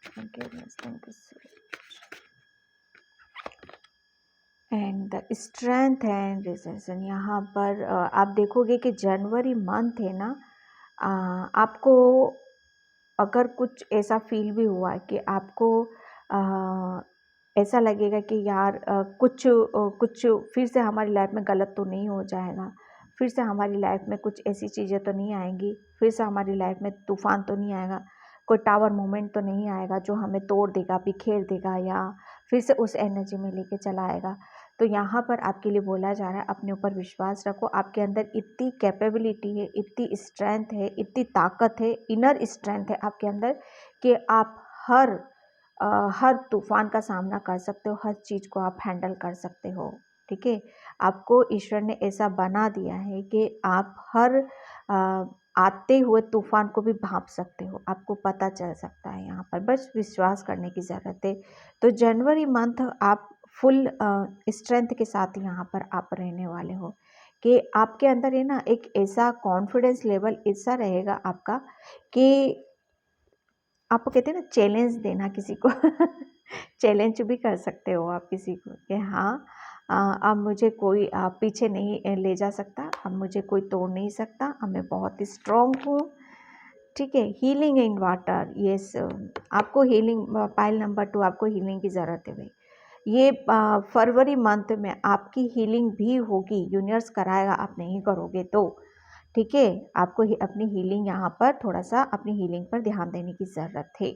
thank you so and the strength and रिजेंशन। यहाँ पर आप देखोगे कि जनवरी मंथ है ना, आपको अगर कुछ ऐसा फील भी हुआ कि आपको ऐसा लगेगा कि यार कुछ फिर से हमारी लाइफ में गलत तो नहीं हो जाएगा, फिर से हमारी लाइफ में कुछ ऐसी चीज़ें तो नहीं आएंगी, फिर से हमारी लाइफ में तूफ़ान तो नहीं आएगा, कोई टावर मोमेंट तो नहीं आएगा जो हमें तोड़ देगा, बिखेर देगा या फिर से उस एनर्जी में लेके चला आएगा। तो यहाँ पर आपके लिए बोला जा रहा है अपने ऊपर विश्वास रखो। आपके अंदर इतनी कैपेबिलिटी है, इतनी स्ट्रेंथ है, इतनी ताकत है, इनर स्ट्रेंथ है आपके अंदर कि आप हर तूफ़ान का सामना कर सकते हो, हर चीज़ को आप हैंडल कर सकते हो, ठीक है। आपको ईश्वर ने ऐसा बना दिया है कि आप हर आते हुए तूफ़ान को भी भांप सकते हो, आपको पता चल सकता है। यहाँ पर बस विश्वास करने की ज़रूरत है। तो जनवरी मंथ आप फुल स्ट्रेंथ के साथ यहाँ पर आप रहने वाले हो कि आपके अंदर है ना एक ऐसा कॉन्फिडेंस लेवल ऐसा रहेगा आपका कि आपको कहते हैं ना चैलेंज देना किसी को चैलेंज भी कर सकते हो आप किसी को कि हाँ अब मुझे कोई पीछे नहीं ले जा सकता, अब मुझे कोई तोड़ नहीं सकता, अब मैं बहुत ही स्ट्रॉन्ग हूँ, ठीक है। हीलिंग इन वाटर, यस, आपको हीलिंग पाइल नंबर 2 आपको हीलिंग की ज़रूरत है भाई। ये फरवरी मंथ में आपकी हीलिंग भी होगी, यूनिवर्स कराएगा, आप नहीं करोगे तो, ठीक है। आपको अपनी हीलिंग यहाँ पर थोड़ा सा अपनी हीलिंग पर ध्यान देने की ज़रूरत है,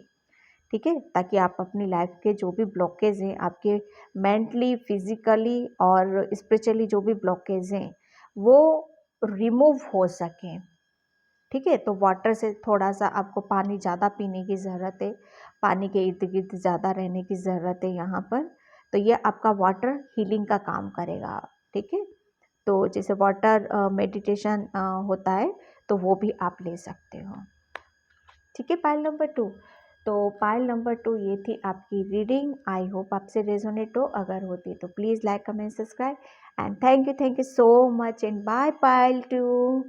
ठीक है, ताकि आप अपनी लाइफ के जो भी ब्लॉकेज हैं आपके मेंटली, फिजिकली और स्पिरिचुअली जो भी ब्लॉकेज हैं वो रिमूव हो सकें, ठीक है। तो वाटर से थोड़ा सा आपको पानी ज़्यादा पीने की ज़रूरत है, पानी के इर्द गिर्द ज़्यादा रहने की ज़रूरत है यहाँ पर। तो ये आपका वाटर हीलिंग का काम करेगा, ठीक है। तो जैसे वाटर मेडिटेशन होता है तो वो भी आप ले सकते हो, ठीक है। पाइल नंबर 2, तो पाइल नंबर 2 ये थी आपकी रीडिंग। आई होप आपसे रेजोनेट हो, अगर होती तो please like comment subscribe and thank you so much and bye pile 2।